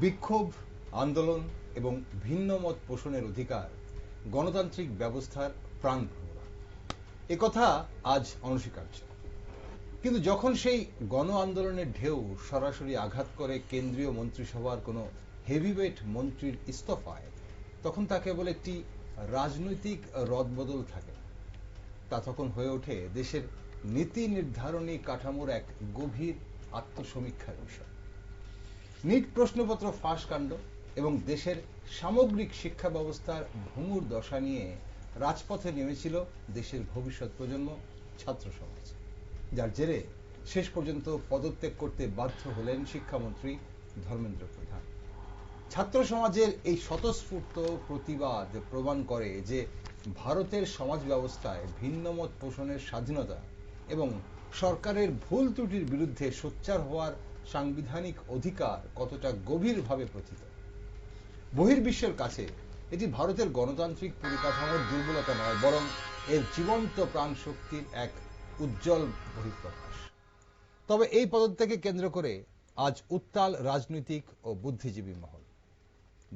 বিক্ষোভ, আন্দোলন এবং ভিন্ন মত পোষণের অধিকার গণতান্ত্রিক ব্যবস্থার প্রাণভ্রমরা। একথা আজ অনস্বীকার্য। কিন্তু যখন সেই গণ আন্দোলনের ঢেউ সরাসরি আঘাত করে কেন্দ্রীয় মন্ত্রিসভার কোনো হেভিওয়েট মন্ত্রীর ইস্তফায়, তখন তা কেবল একটি রাজনৈতিক রদবদল থাকে। তা তখন হয়ে ওঠে দেশের নীতি নির্ধারণী কাঠামোর এক গভীর আত্মসমীক্ষার বিষয়। নিট প্রশ্নপত্র ফাঁস কাণ্ড এবং দেশের সামগ্রিক শিক্ষা ব্যবস্থার ভঙ্গুর দশা নিয়ে রাজপথে নেমেছিল দেশের ভবিষ্যৎ প্রজন্ম, ছাত্র সমাজ, যার জেরে শেষ পর্যন্ত পদত্যাগ করতে বাধ্য হলেন শিক্ষামন্ত্রী ধর্মেন্দ্র প্রধান। ছাত্র সমাজের এই স্বতঃস্ফূর্ত প্রতিবাদ প্রমাণ করে যে ভারতের সমাজ ব্যবস্থায় ভিন্নমত পোষণের স্বাধীনতা এবং সরকারের ভুল ত্রুটির বিরুদ্ধে সোচ্চার হওয়ার সাংবিধানিক অধিকার কতটা গভীরভাবে প্রথিত। বহির্বিশ্বের কাছে এটি ভারতের গণতান্ত্রিক পরিকাঠামোর দুর্বলতা নয়, বরং এর জীবন্ত প্রাণ শক্তির এক উজ্জ্বল বহিঃপ্রকাশ। তবে এই পদত্যাগকে কেন্দ্র করে আজ উত্তাল রাজনৈতিক ও বুদ্ধিজীবী মহল।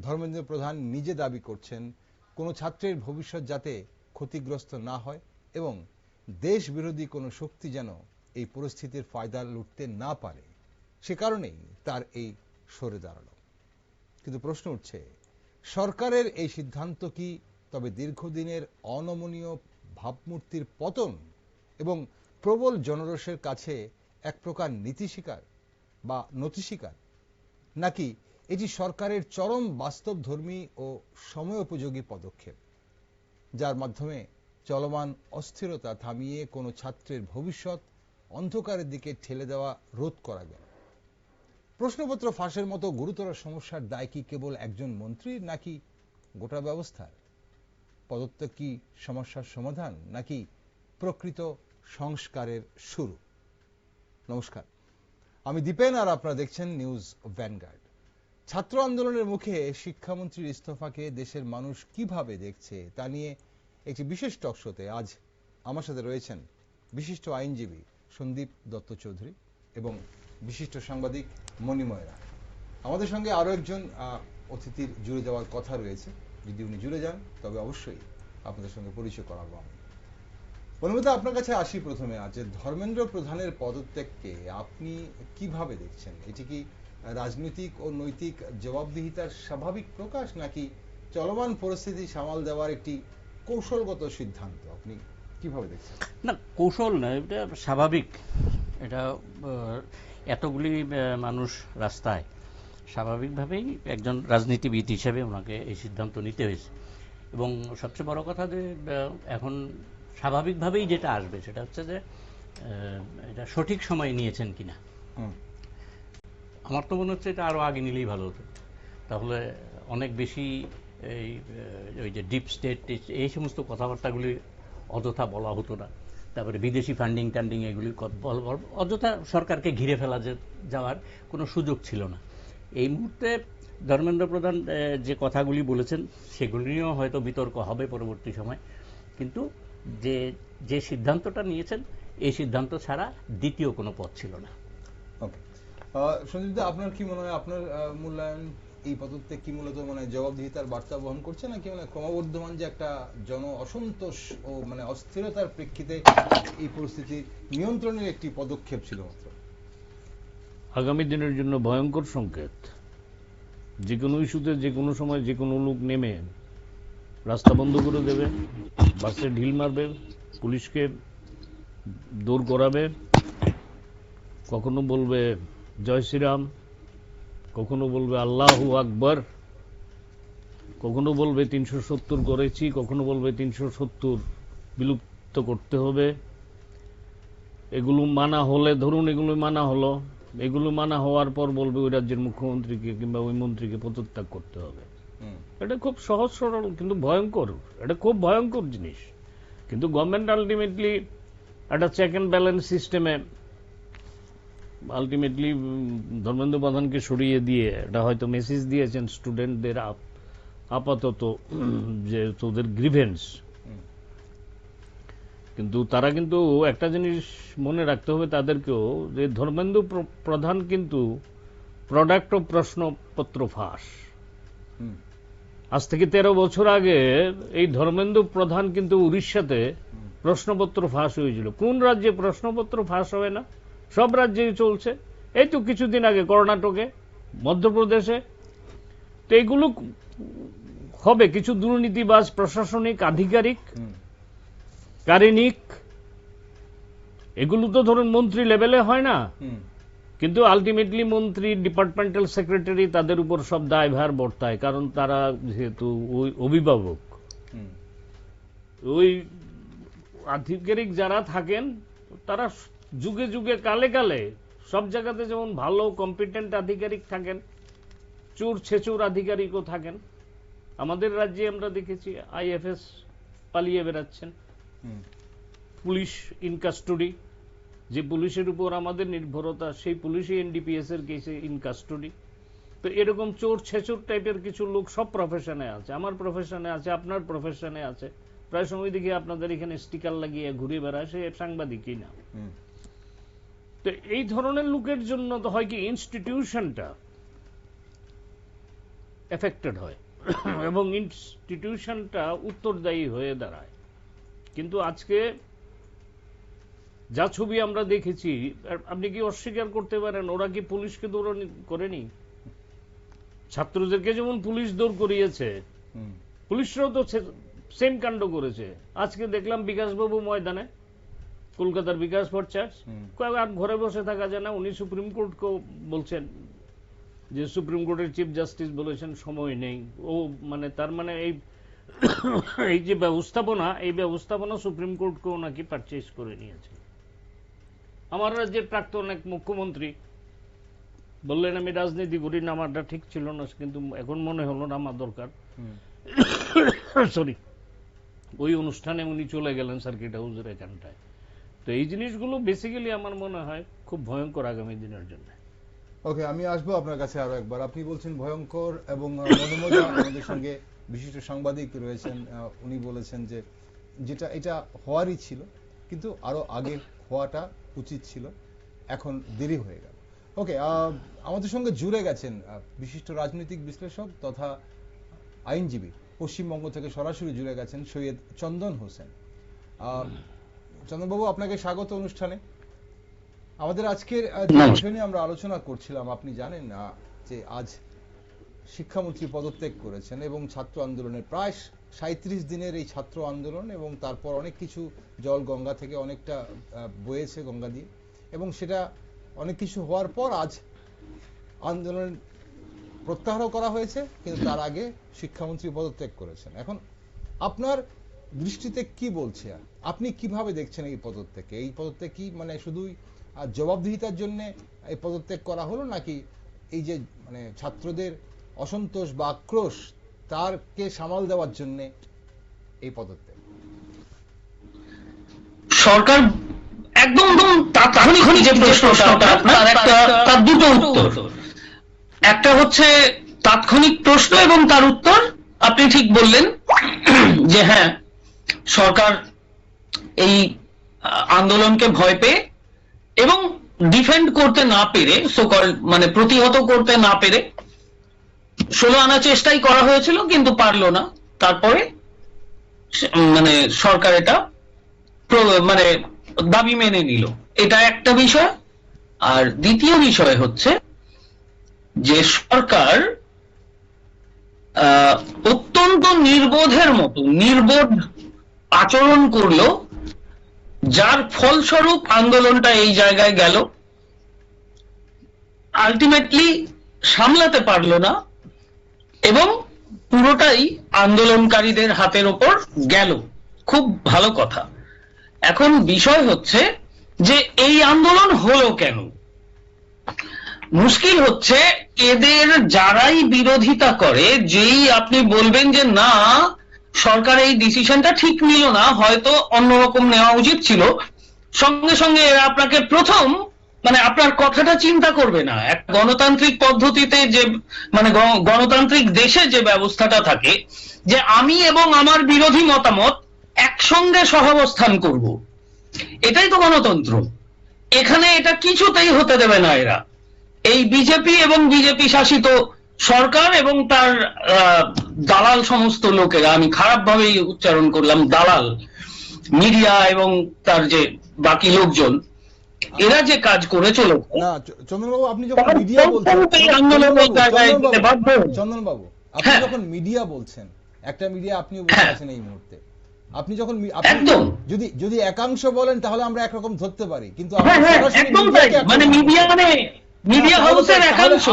ধর্মেন্দ্র প্রধান নিজে দাবি করছেন কোনো ছাত্রের ভবিষ্যৎ যাতে ক্ষতিগ্রস্ত না হয় এবং দেশ বিরোধী কোনো শক্তি যেন এই পরিস্থিতির ফায়দা লুটতে না পারে, সে কারণেই তার এই সরে দাঁড়ানো। কিন্তু প্রশ্ন উঠছে, সরকারের এই সিদ্ধান্ত কি তবে দীর্ঘদিনের অনমনীয় ভাবমূর্তির পতন এবং প্রবল জনরোষের কাছে এক প্রকার নীতি স্বীকার বা নতি স্বীকার, নাকি এটি সরকারের চরম বাস্তবধর্মী ও সময়োপযোগী পদক্ষেপ, যার মাধ্যমে চলমান অস্থিরতা থামিয়ে কোনো ছাত্রের ভবিষ্যৎ অন্ধকারের দিকে ঠেলে দেওয়া রোধ করা গেল? প্রশ্নপত্র ফাঁসের মতো গুরুতর সমস্যার দায় কি কেবল একজন মন্ত্রীর, নাকি গোটা ব্যবস্থার? পদত্যাগ কি সমস্যার সমাধান, নাকি প্রকৃত সংস্কারের শুরু? নমস্কার, আমি দীপেন আর আপনারা দেখছেন নিউজ ভ্যানগার্ড। ছাত্র আন্দোলনের মুখে শিক্ষামন্ত্রীর ইস্তফাকে দেশের মানুষ কিভাবে দেখছে তা নিয়ে একটি বিশেষ টক শোতে আজ আমার সাথে রয়েছেন বিশিষ্ট আইনজীবী সন্দীপ দত্ত চৌধুরী এবং বিশিষ্ট সাংবাদিক মণিময় রায়। আমাদের সঙ্গে আরো একজন অতিথির জুড়ে যাওয়ার কথা রয়েছে। যদি উনি জুড়ে যান তবে অবশ্যই আপনাদের সঙ্গে পরিচয় করাবো আমি। অনুমতি, আপনার কাছে আসি প্রথমে। আজ ধর্মেন্দ্র প্রধানের পদত্যাগকে আপনি কিভাবে দেখছেন? এটি কি রাজনৈতিক ও নৈতিক জবাবদিহিতার স্বাভাবিক প্রকাশ, নাকি চলমান পরিস্থিতি সামাল দেওয়ার একটি কৌশলগত সিদ্ধান্ত? আপনি কিভাবে দেখছেন? না, কৌশল না, এটা স্বাভাবিক। এটা এতগুলি মানুষ রাস্তায়, স্বাভাবিকভাবেই একজন রাজনীতিবিদ হিসেবে ওনাকে এই সিদ্ধান্ত নিতে হয়েছে। এবং সবচেয়ে বড় কথা যে এখন স্বাভাবিকভাবেই যেটা আসবে সেটা হচ্ছে যে এটা সঠিক সময় নিয়েছেন কিনা। আমার তো মনে হচ্ছে এটা আরও আগে নিলেই ভালো হতো। তাহলে অনেক বেশি ওই যে ডিপ স্টেট এই সমস্ত কথাবার্তাগুলি অযথা বলা হতো না। তারপরে বিদেশি ফান্ডিং টান্ডিং এগুলি অযথা সরকারকে ঘিরে ফেলা যাওয়ার কোনো সুযোগ ছিল না। এই মুহূর্তে ধর্মেন্দ্র প্রধান যে কথাগুলি বলেছেন সেগুলি নিয়েও হয়তো বিতর্ক হবে পরবর্তী সময়, কিন্তু যে সিদ্ধান্তটা নিয়েছেন এই সিদ্ধান্ত ছাড়া দ্বিতীয় কোনো পথ ছিল না। ওকে, সঞ্জীব, আপনার কি মনে হয়, আপনার মূল্যায়ন এই পদত্যাগ কি মূলত মানে জবাবদিহিতার বার্তা বহন করছে, নাকি মানে ক্রমবর্ধমান যে একটা জন অসন্তোষ ও মানে অস্থিরতার প্রেক্ষিতে এই পরিস্থিতি নিয়ন্ত্রণের একটি পদক্ষেপ ছিল মাত্র? আগামী দিনের জন্য ভয়ঙ্কর সংকেত। যে কোনো ইস্যুতে যে কোনো সময় যে কোনো লোক নেমে রাস্তা বন্ধ করে দেবে, বাসে ঢিল মারবে, পুলিশকে দৌড় করাবে, কখনো বলবে জয় শ্রীরাম, কখনো বলবে আল্লাহু আকবর, কখনো বলবে 370 করেছি, কখনো বলবে 370 বিলুপ্ত করতে হবে। এগুলো মানা হলে, ধরুন এগুলো মানা হলো, এগুলো মানা হওয়ার পর বলবে ওই রাজ্যের মুখ্যমন্ত্রীকে কিংবা ওই মন্ত্রীকে পদত্যাগ করতে হবে। এটা খুব সহজ সরল কিন্তু ভয়ঙ্কর, এটা খুব ভয়ঙ্কর জিনিস। কিন্তু গভর্নমেন্ট আলটিমেটলি একটা চেক অ্যান্ড ব্যালেন্স সিস্টেমে আলটিমেটলি ধর্মেন্দ্র প্রধানকে সরিয়ে দিয়ে এটা হয়তো মেসেজ দিয়েছেন স্টুডেন্টদের আপাতত যে তোদের গ্রিভেন্স। কিন্তু তারা কিন্তু একটা জিনিস মনে রাখতে হবে তাদেরকেও, যে ধর্মেন্দ্র প্রধান কিন্তু প্রোডাক্ট অফ প্রশ্নপত্র ফাঁস। হুম, আজ থেকে 13 বছর আগে এই ধর্মেন্দ্র প্রধান কিন্তু উড়িষ্যাতে প্রশ্নপত্র ফাঁস হয়েছিল। কোন রাজ্যে প্রশ্নপত্র ফাঁস হয় না? সব রাজ্যেই চলছে। এই তো কিছুদিন আগে কর্ণাটকে, মধ্যপ্রদেশে। তো এগুলো হবে কিছু দুর্নীতিবাজ প্রশাসনিক আধিকারিক, কারিনিক, এগুলো তো ধরুন মন্ত্রী লেভেলে হয় না, হুম, কিন্তু আলটিমেটলি মন্ত্রী, ডিপার্টমেন্টাল সেক্রেটারি, তাদের উপর সব দায়ভার বর্তায়, কারণ তারা যেহেতু ওই অভিভাবক। হুম, ওই আধিকারিক যারা থাকেন তারা যুগে যুগে কালে কালে সব জায়গাতে যেমন ভালো কম্পিটেন্ট আধিকারিক থাকেন, চোর ছেচুর আধিকারিকও থাকেন। আমাদের রাজ্যে আমরা দেখেছি আইএফএস পালিয়ে বেড়াচ্ছেন, হুম, পুলিশ ইন কাস্টডি, যে পুলিশের উপর আমাদের নির্ভরতা সেই পুলিশই এনডিপিএস এর কেসে ইন কাস্টডি। তো এরকম চোর ছেচুর টাইপের কিছু লোক সব প্রফেশনে আছে, আমার প্রফেশনে আছে, আপনার প্রফেশনে আছে। প্রায় সময় দেখি আপনাদের এখানে স্টিকার লাগিয়ে ঘুরে বেড়ায়, সে সাংবাদিকই না। হুম, তো এই ধরনের লোকের জন্য তো হয় কি ইনস্টিটিউশনটা এফেক্টেড হয় এবং ইনস্টিটিউশনটা উত্তরদায়ী হয়ে দাঁড়ায়। কিন্তু আজকে যা ছবি আমরা দেখেছি, আপনি কি অস্বীকার করতে পারেন ওরা কি পুলিশকে দৌড় করেনি? ছাত্রদেরকে যেমন পুলিশ দৌড় করিয়েছে, হুম, পুলিশরাও তো সেম কাণ্ড করেছে। আজকে দেখলাম বিকাশবাবু ময়দানে, কলকাতার বিকাশ ভট্টাচার্য, আর ঘরে বসে থাকা যায় না। উনি সুপ্রিম কোর্টকেও বলছেন যে সুপ্রিম কোর্টের চিফ জাস্টিস বলেছেন সময় নেই। ও মানে তার মানে এই যে ব্যবস্থাপনা, এই ব্যবস্থাপনা সুপ্রিম কোর্টকেও নাকি পারচেজ করে নিয়েছে। আমার রাজ্যের প্রাক্তন এক মুখ্যমন্ত্রী বললেন আমি রাজনীতি করি না, আমারটা ঠিক ছিল না, কিন্তু এখন মনে হলো না আমার দরকার। সরি, ওই অনুষ্ঠানে উনি চলে গেলেন সার্কিট হাউসের এখানটায়। তো এই জিনিসগুলো বেসিক্যালি আমার মনে হয় খুব ভয়ঙ্কর আগামী দিনের জন্য। ওকে, আমি আসবো আপনার কাছে আরো একবার। আপনি বলছেন ভয়ঙ্কর, এবং মনোমোদা আমাদের সঙ্গে বিশিষ্ট সাংবাদিক রয়েছেন, উনি বলেছেন যে যেটা এটা হওয়ারই ছিল, কিন্তু আরো আগে হওয়াটা উচিত ছিল, এখন দেরি হয়ে গেল। ওকে, আমাদের সঙ্গে জুড়ে গেছেন বিশিষ্ট রাজনৈতিক বিশ্লেষক তথা আইনজীবী, পশ্চিমবঙ্গ থেকে সরাসরি জুড়ে গেছেন সৈয়দ চন্দন হোসেন। চন্দনবাবু, আপনাকে স্বাগত অনুষ্ঠানে। আমাদের আজকের যে বিষয় নিয়ে আমরা আলোচনা করছিলাম, আপনি জানেন যে আজ শিক্ষামন্ত্রী পদত্যাগ করেছেন এবং ছাত্র আন্দোলনের প্রায় 37 দিনের এই ছাত্র আন্দোলন, এবং তারপর অনেক কিছু জল গঙ্গা থেকে অনেকটা বয়েছে গঙ্গা দিয়ে, এবং সেটা অনেক কিছু হওয়ার পর আজ আন্দোলন প্রত্যাহারও করা হয়েছে, কিন্তু তার আগে শিক্ষামন্ত্রী পদত্যাগ করেছেন। এখন আপনার দৃষ্টিতে কি বলছে, আপনি কিভাবে দেখছেন এই পদত্যাগ? এই পদত্যাগ কি মানে শুধুই জবাবদিহিতার জন্য এই পদত্যাগ করা হলো, নাকি এই যে মানে ছাত্রদের অসন্তোষ বা আক্রোশ তারকে সামাল দেওয়ার জন্য এই পদত্যাগ? সরকার একদম তাৎক্ষণিক যে প্রশ্নটা তার দুটো উত্তর। একটা হচ্ছে তাৎক্ষণিক প্রশ্ন এবং তার উত্তর। আপনি ঠিক বললেন যে হ্যাঁ, সরকার এই আন্দোলনকে ভয় পেয়ে এবং ডিফেন্ড করতে না পেরে, মানে প্রতিহত করতে না পেরে 16 আনা চেষ্টাই করা হয়েছিল, কিন্তু পারলো না। তারপরে মানে সরকার এটা মানে দাবি মেনে নিল। এটা একটা বিষয়। আর দ্বিতীয় বিষয় হচ্ছে যে সরকার অত্যন্ত নির্বোধের মতো নির্বোধ আচরণ করলো, যার ফলস্বরূপ আন্দোলনটা এই জায়গায় গেল। আলটিমেটলি সামলাতে পারলো না এবং পুরোটাই আন্দোলনকারীদের হাতের ওপর গেল। খুব ভালো কথা। এখন বিষয় হচ্ছে যে এই আন্দোলন হলো কেন? মুশকিল হচ্ছে এদের যারাই বিরোধিতা করে, যেই আপনি বলবেন যে না সরকার এই ডিসিশনটা ঠিক নিল না, হয়তো অন্যরকম নেওয়া উচিত ছিল, সঙ্গে সঙ্গে এরা আপনাকে প্রথম মানে আপনার কথাটা চিন্তা করবে না। এক গণতান্ত্রিক পদ্ধতিতে যে মানে গণতান্ত্রিক দেশে যে ব্যবস্থাটা থাকে যে আমি এবং আমার বিরোধী মতামত একসঙ্গে সহাবস্থান করব, এটাই তো গণতন্ত্র। এখানে এটা কিছুতেই হতে দেবে না এরা। এই বিজেপি এবং বিজেপি শাসিত সরকার এবং তার দালাল সমস্ত লোকেরা, আমি খারাপভাবে উচ্চারণ করলাম দালাল, মিডিয়া এবং তার যে বাকি লোকজন, এরা যে কাজ করে চলেছে। না চন্দনবাবু, আপনি যখন মিডিয়া বলছেন, চন্দনবাবু আপনি যখন মিডিয়া বলছেন, একটা মিডিয়া আপনিও বসে আছেন এই মুহূর্তে, আপনি যখন যদি একাংশ বলেন তাহলে আমরা একরকম ধরতে পারি, কিন্তু মিডিয়া হাউসের একাংশ,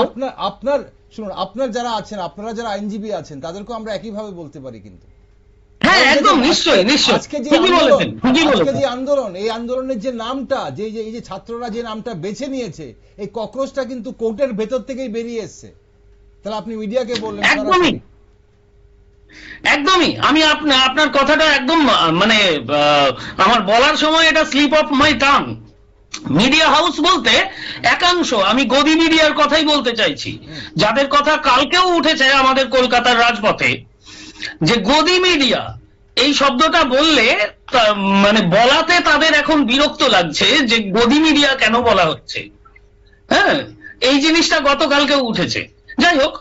আপনার শুনুন, আপনার যারা আছেন, আপনারা যারা আইনজীবী আছেন, তাদেরকেও আমরা একইভাবে বলতে পারি। কিন্তু হ্যাঁ একদম নিশ্চয়ই নিশ্চয়ই আজকে যে আন্দোলন, এই আন্দোলনের যে নামটা, যে এই যে ছাত্ররা যে নামটা বেছে নিয়েছে, এই ককরোচটা কিন্তু কোর্টের ভেতর থেকেই বেরিয়ে এসছে। তাহলে আপনি মিডিয়াকে বললেন। একদমই আমি আপনার কথাটা একদম মানে আমার বলার সময় এটা slip of my tongue. Media house বলতে একাংশ, আমি গদি মিডিয়ার কথাই বলতে চাইছি, যাদের কথা কালকেও উঠেছে আমাদের কলকাতার রাজপথে, যে গদি মিডিয়া এই শব্দটা বললে মানে বলাতে তাদের এখন বিরক্ত লাগছে যে গদি মিডিয়া কেন বলা হচ্ছে। হ্যাঁ, এই জিনিসটা গতকালকেও উঠেছে। যাই হোক,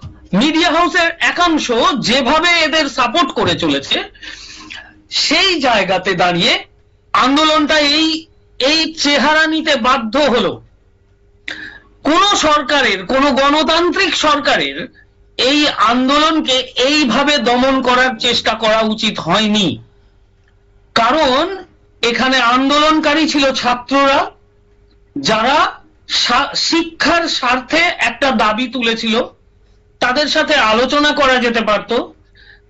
মিডিয়া হাউসের একাংশ যেভাবে এদের সাপোর্ট করে চলেছে, সেই জায়গাতে দাঁড়িয়ে আন্দোলনটা এই চেহারা নিতে বাধ্য হলো। কোন সরকারের, কোন গণতান্ত্রিক সরকারের এই আন্দোলনকে এইভাবে দমন করার চেষ্টা করা উচিত হয়নি। কারণ এখানে আন্দোলনকারী ছিল ছাত্ররা, যারা শিক্ষার স্বার্থে একটা দাবি তুলেছিল। তাদের সাথে আলোচনা করা যেতে পারত,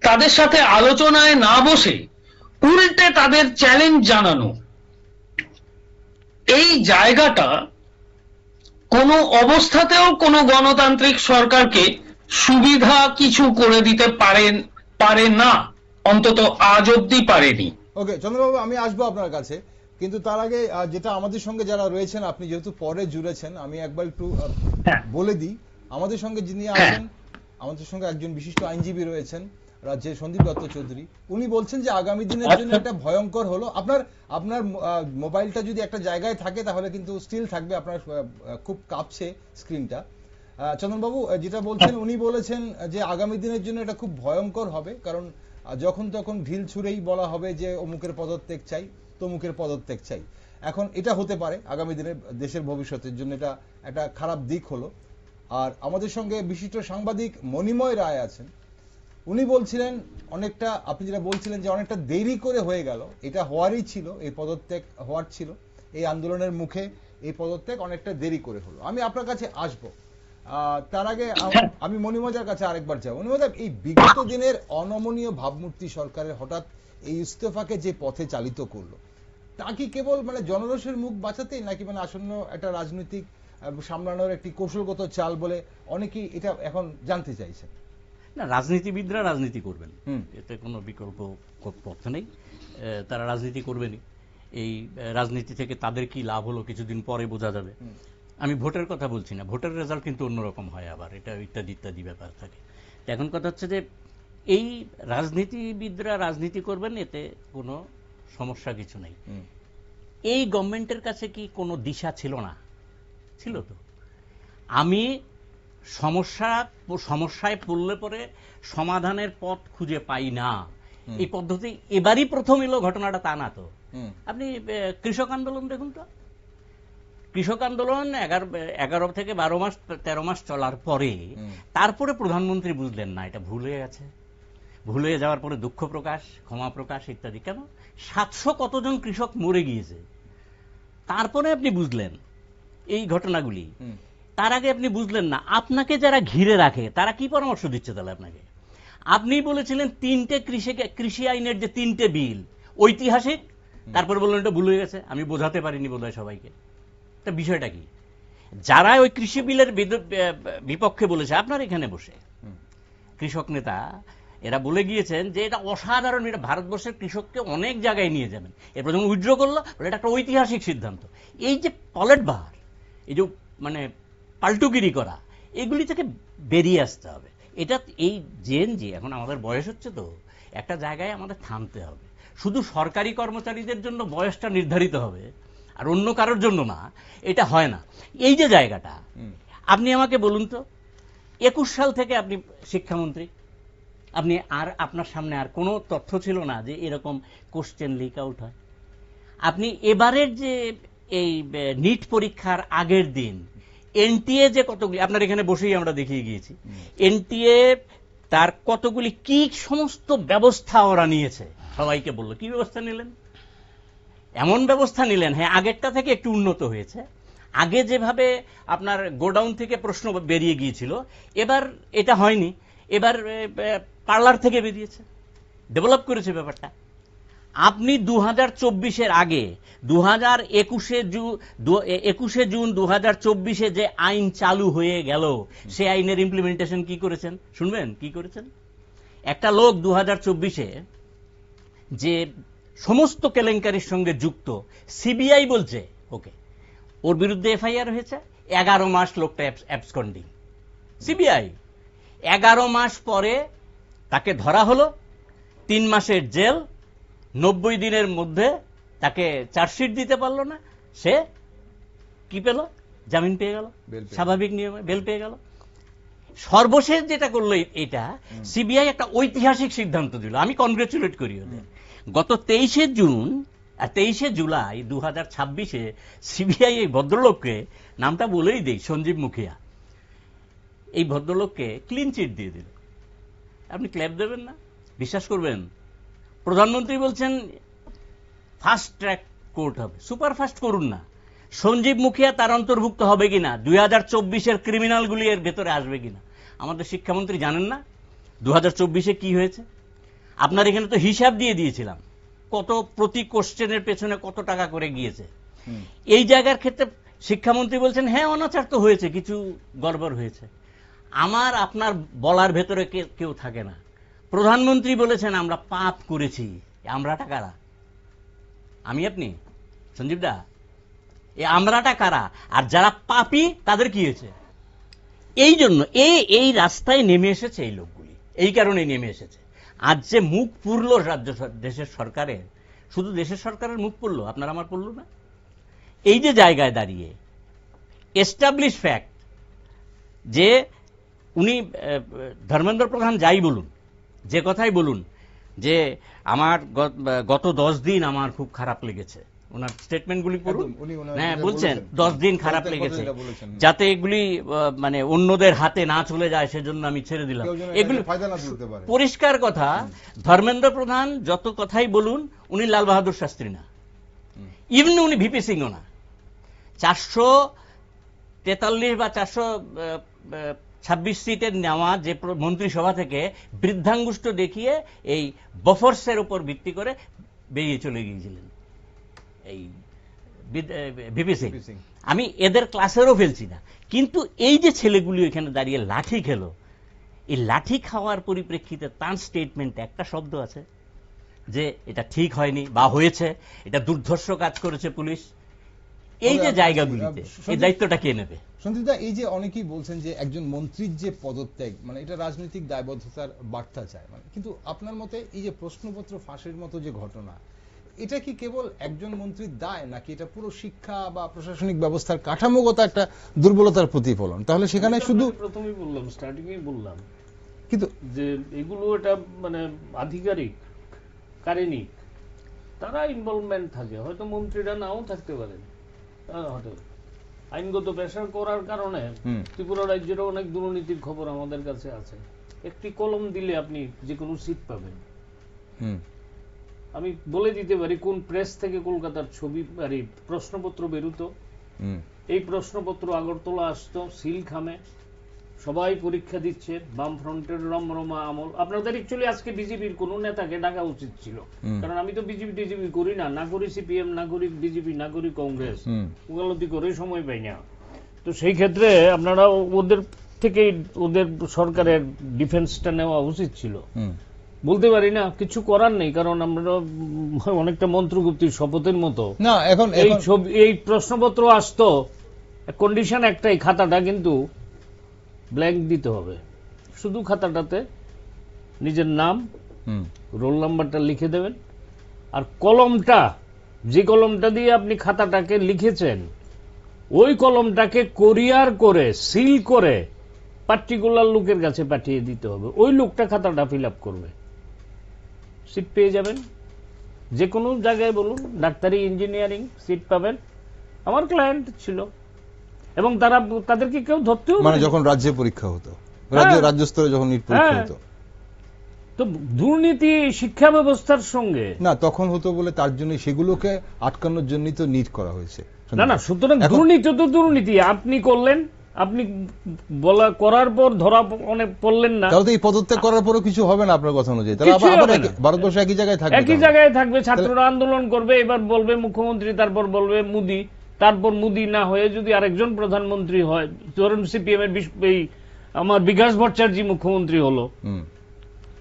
তাদের সাথে আলোচনায় না বসে উল্টে তাদের চ্যালেঞ্জ জানানো, এই জায়গাটা কোনো অবস্থাতেও কোনো গণতান্ত্রিক সরকারকে সুবিধা কিছু করে দিতে পারে না, অন্তত আজ অব্দি পারেনি। ওকে চন্দ্রবাবু, আমি আসবো আপনার কাছে, কিন্তু তার আগে যেটা আমাদের সঙ্গে যারা রয়েছেন, আপনি যেহেতু পরে জুড়েছেন, আমি একবার একটু বলে দিই। আমাদের সঙ্গে যিনি আছেন, আমাদের সঙ্গে একজন বিশিষ্ট আইনজীবী রয়েছেন, রাজ্যের সন্দীপ দত্ত চৌধুরী। উনি বলছেন যে আগামী দিনের জন্য একটা ভয়ঙ্কর হলো। আপনার মোবাইলটা যদি একটা জায়গায় থাকে তাহলে কিন্তু স্টিল থাকবে, আপনার খুব কাঁপছে স্ক্রিনটা। চন্দনবাবু যেটা বলছেন, উনি বলেছেন যে আগামী দিনের জন্য এটা খুব ভয়ঙ্কর হবে, কারণ যখন তখন ঢিল ছুঁড়েই বলা হবে যে অমুকের পদত্যাগ চাই, তমুকের পদত্যাগ চাই। এখন এটা হতে পারে আগামী দিনে দেশের ভবিষ্যতের জন্য এটা একটা খারাপ দিক হলো। আর আমাদের সঙ্গে বিশিষ্ট সাংবাদিক মণিময় রায় আছেন। উনি বলছিলেন অনেকটা, আপনি যেটা বলছিলেন যে অনেকটা দেরি করে হয়ে গেল, এটা হওয়ারই ছিল, এই পদত্যাগ হওয়ার ছিল, এই আন্দোলনের মুখে এই পদত্যাগ অনেকটা দেরি করে হলো। আমি আপনার কাছে আসবো, তার আগে আমি মণিময়দার কাছে আরেকবার যাব। মণিময়দা, এই বিগত দিনের অনমনীয় ভাবমূর্তি সরকারের হঠাৎ এই ইস্তফাকে যে পথে চালিত করলো, তা কি কেবল মানে জনরোষের মুখ বাঁচাতেই, নাকি মানে আসন্ন একটা রাজনৈতিক সামলানোর একটি কৌশলগত চাল বলে অনেকেই এটা এখন জানতে চাইছেন? না, রাজনীতিবিদরা রাজনীতি করবেন, এতে কোনো বিকল্প পথ নেই। তারা রাজনীতি করবেনই। এই রাজনীতি থেকে তাদের কি লাভ হলো কিছুদিন পরে বোঝা যাবে। আমি ভোটের কথা বলছি না, ভোটের রেজাল্ট কিন্তু অন্যরকম হয়, আবার এটা ইত্যাদি ইত্যাদি ব্যাপার থাকে। এখন কথা হচ্ছে যে এই রাজনীতিবিদরা রাজনীতি করবেন, এতে কোনো সমস্যা কিছু নেই। এই গভর্নমেন্টের কাছে কি কোনো দিশা ছিল না? ছিল তো। আমি সমস্যায় পড়লে পরে সমাধানের পথ খুঁজে পাই না, এই পদ্ধতি এবারই প্রথম এলো ঘটনাটা, তা না তো। আপনি কৃষক আন্দোলন দেখুন তো, কৃষক আন্দোলন 11 থেকে 12 মাস 13 মাস চলার পরে তারপরে প্রধানমন্ত্রী বুঝলেন না এটা ভুল হয়ে গেছে। ভুল হয়ে যাওয়ার পরে দুঃখ প্রকাশ, ক্ষমা প্রকাশ ইত্যাদি। কেন 700 কতজন কৃষক মরে গিয়েছে, তারপরে আপনি বুঝলেন এই ঘটনাগুলি। তার আগে আপনি বুঝলেন না। আপনাকে যারা ঘিরে রাখে তারা কি পরামর্শ দিচ্ছে তাহলে আপনাকে? আপনি বলেছিলেন 3টে কৃষি আইনের যে 3টে বিল ঐতিহাসিক, তারপরে বললেন এটা ভুল হয়ে গেছে। আমি বোঝাতে পারিনি বোধহয় সবাইকে। তা বিষয়টা কি? যারা ওই কৃষি বিলের বিপক্ষে বলেছে, আপনার এখানে বসে কৃষক নেতা, এরা বলে গিয়েছেন যে এটা অসাধারণ, এটা ভারতবর্ষের কৃষককে অনেক জায়গায় নিয়ে যাবেন। এরপর যখন উইথড্র করলো, এটা একটা ঐতিহাসিক সিদ্ধান্ত। এই যে পলেটবার, এই যে মানে পাল্টুগিরি করা, এগুলি থেকে বেরিয়ে আসতে হবে। এটা এই জেনজি, এখন আমাদের বয়স হচ্ছে তো, একটা জায়গায় আমাদের থামতে হবে। শুধু সরকারি কর্মচারীদের জন্য বয়সটা নির্ধারিত হবে আর অন্য কারোর জন্য না, এটা হয় না। এই যে জায়গাটা, আপনি আমাকে বলুন তো 21 সাল থেকে আপনি শিক্ষামন্ত্রী, আপনি আর আপনার সামনে আর কোনো তথ্য ছিল না যে এরকম কোশ্চেন লিক আউট হয়। আপনি এবারের যে এই নিট পরীক্ষার আগের দিন এনটিএ যে কতগুলি, আপনার এখানে বসেই আমরা দেখিয়ে গিয়েছি, এনটিএ তার কতগুলি কি সমস্ত ব্যবস্থা ওরা নিয়েছে, সবাইকে বললো কি ব্যবস্থা নিলেন। এমন ব্যবস্থা নিলেন, হ্যাঁ আগেরটা থেকে একটু উন্নত হয়েছে। আগে যেভাবে আপনার গোডাউন থেকে প্রশ্ন বেরিয়ে গিয়েছিল, এবার এটা হয়নি, এবার পার্লার থেকে বেরিয়েছে, ডেভেলপ করেছে ব্যাপারটা। আপনি 2024-এর আগে 21শে জুন 2024-এ যে আইন চালু হয়ে গেল, সে আইনের ইমপ্লিমেন্টেশন কি করেছেন শুনবেন? কি করেছেন? একটা লোক 2024-এ যে সমস্ত কেলেঙ্কারির সঙ্গে যুক্ত, সিবিআই বলছে ওকে, ওর বিরুদ্ধে এফআইআর হয়েছে, 11 মাস লোকটা অ্যাবসকন্ডিং। সিবিআই 11 মাস পরে তাকে ধরা হলো, 3 মাসের জেল, 90 দিনের মধ্যে তাকে চার্জশিট দিতে পারলো না, সে কি পেল? জামিন পেয়ে গেল, স্বাভাবিক নিয়মে বেল পেয়ে গেল। সর্বশেষ যেটা করলো এটা, সিবিআই একটা ঐতিহাসিক সিদ্ধান্ত দিল, আমি কনগ্রেচুলেট করি ওদের। গত 23শে জুন আর 23শে জুলাই 2026-এ সিবিআই এই ভদ্রলোককে, নামটা বলেই দেই, সঞ্জীব মুখিয়া, এই ভদ্রলোককে ক্লিন চিট দিয়ে দিল। আপনি ক্ল্যাপ দেবেন না? বিশ্বাস করবেন? প্রধানমন্ত্রী বলছেন ফাস্ট ট্র্যাক কোর্ট হবে, সুপার ফাস্ট করুন না। সঞ্জীব মুখিয়া তার অন্তর্ভুক্ত হবে কিনা, 2024-এর ক্রিমিনালগুলি এর ভেতরে আসবে কিনা। আমাদের শিক্ষামন্ত্রী জানেন না 2024-এ কি হয়েছে? আপনার এখানে তো হিসাব দিয়ে দিয়েছিলাম কত প্রতি কোশ্চেনের পেছনে কত টাকা করে গিয়েছে। এই জায়গার ক্ষেত্রে শিক্ষামন্ত্রী বলছেন হ্যাঁ অনাচার তো হয়েছে, কিছু গড়বড় হয়েছে। আমার আপনার বলার ভেতরে কেউ থাকে না। প্রধানমন্ত্রী বলেছেন আমরা পাপ করেছি, আমরাটা কারা? আমি আপনি, সঞ্জীব দা, এই আমরাটা কারা? আর যারা পাপী তাদের কি হয়েছে? এই জন্য এই রাস্তায় নেমে এসেছে এই লোকগুলি, এই কারণে নেমে এসেছে। আজ যে মুখ পুরল দেশের সরকারের, শুধু দেশের সরকারের মুখ পুরল, আপনার আমার পুরল না। এই যে জায়গায় দাঁড়িয়ে এস্টাবলিশ ফ্যাক্ট যে উনি ধর্মেন্দ্র প্রধান যাই বলুন, যে কথাই বলুন, যে আমার গত 10 দিন আমার খুব খারাপ লেগেছে, ওনার স্টেটমেন্টগুলি পড়ুন। হ্যাঁ বলছেন 10 দিন খারাপ লেগেছে, যাতে এগুলি মানে অন্যদের হাতে না চলে যায় সেজন্য আমি ছেড়ে দিলাম। এগুলি পরিষ্কার কথা। ধর্মেন্দ্র প্রধান যত কথাই বলুন, উনি লাল বাহাদুর শাস্ত্রী না, ইভেন উনি ভিপি সিংও না। 443 বা 426 সিটের নেওয়া যে মন্ত্রিসভা থেকে বৃদ্ধাঙ্গুষ্ঠ দেখিয়ে এই বফর্সের উপর ভিত্তি করে বেরিয়ে চলে গিয়েছিলেন এই ভিপি সিং। আমি এদের ক্লাসেরও ফেলছি না, কিন্তু এই যে ছেলেগুলি এখানে দাঁড়িয়ে লাঠি খেলো, এই লাঠি খাওয়ার পরিপ্রেক্ষিতে তার স্টেটমেন্টে একটা শব্দ আছে যে এটা ঠিক হয়নি বা হয়েছে, এটা দুর্ধর্ষ কাজ করেছে পুলিশ। এই যে জায়গাগুলিতে এই দায়িত্বটা কে নেবে? সঞ্জিতদা, এই যে অনেকেই বলছেন যে একজন মন্ত্রীর যে পদত্যাগ, মানে এটা রাজনৈতিক দায়বদ্ধতার বার্তা চায়, মানে কিন্তু আপনার মতে এই যে প্রশ্নপত্র ফাঁসের মতো যে ঘটনা, এটা কি কেবল একজন মন্ত্রীর দায়, নাকি এটা পুরো শিক্ষা বা প্রশাসনিক ব্যবস্থার কাঠামোগত একটা দুর্বলতার প্রতিফলন? তাহলে সেখানে শুধু প্রথমেই বললাম, স্টার্টিংয়েই বললাম, কিন্তু যে এগুলো এটা মানে আধিকারিক কারিনিক তারা ইনভলভমেন্ট থাকে, হয়তো মন্ত্রীরা নাও থাকতে পারেন, হয়তো আইনগত প্রেসার করার কারণে ত্রিপুরা রাজ্যেরও অনেক দুর্নীতির খবর আমাদের কাছে আছে। একটি কলম দিলে আপনি যে কোনো সিট পাবেন। আমি বলে দিতে পারি কোন প্রেস থেকে কলকাতার ছবি আর প্রশ্নপত্র বেরোতো। এই প্রশ্নপত্র আগরতলা আসতো সিলখামে, সবাই পরীক্ষা দিচ্ছে, বামফ্রন্টের রমরমা আমল। আপনাদের অ্যাকচুয়ালি আজকে বিজেপির কোন নেতাকে ডাকা উচিত ছিল, কারণ আমি তো বিজেপি টিজেপি করি না, না করি সিপিএম, না করি বিজেপি, না করি কংগ্রেস, ওগুলোতে করে সময় পাই না। তো সেই ক্ষেত্রে আপনারা ওদের থেকে ওদের সরকারের ডিফেন্সটা নেওয়া উচিত ছিল। বলতে পারি না, কিছু করার নেই, কারণ আমরা অনেকটা মন্ত্রগুপ্তির শপথের মতো না। এখন এই প্রশ্নপত্র আসতো, কন্ডিশন একটাই, খাতাটা কিন্তু ব্ল্যাঙ্ক দিতে হবে, শুধু খাতাটাতে নিজের নাম রোল নাম্বারটা লিখে দেবেন, আর কলমটা, যে কলমটা দিয়ে আপনি খাতাটাকে লিখেছেন ওই কলমটাকে কোরিয়ার করে সিল করে পার্টিকুলার লোকের কাছে পাঠিয়ে দিতে হবে। ওই লোকটা খাতাটা ফিল আপ করবে, সিট পেয়ে যাবেন। যে কোনো জায়গায় বলুন, ডাক্তারি, ইঞ্জিনিয়ারিং সিট পাবেন। আমার ক্লায়েন্ট ছিল, এবং তাদেরকে কেউ ধরতেও মানে যখন রাজ্যে পরীক্ষা হতো, রাজ্য স্তরে যখন নিট পরীক্ষা হতো। তো দুর্নীতি শিক্ষা ব্যবস্থার সঙ্গে না, তখন হতো বলে তার জন্য সেগুলোকে আটকানোর জন্যই তো নিট করা হয়েছে। না, সুতরাং দুর্নীতি তো দুর্নীতি। আপনি করলেন, আপনি করার পর ধরা পড়লেন না, তাহলে তো এই পদত্যাগ করার পরও কিছু হবে না আপনার কথা অনুযায়ী। তাহলে আবার ভারতবর্ষ একই জায়গায় থাকবে, একই জায়গায় থাকবে। ছাত্ররা আন্দোলন করবে, এবার বলবে মুখ্যমন্ত্রী, তারপর বলবে মোদি, তারপর মোদি না হয়ে যদি আরেকজন প্রধানমন্ত্রী হয়, ধরুন সিপিএম এর আমার বিকাশ ভট্টাচার্য মুখ্যমন্ত্রী হলো,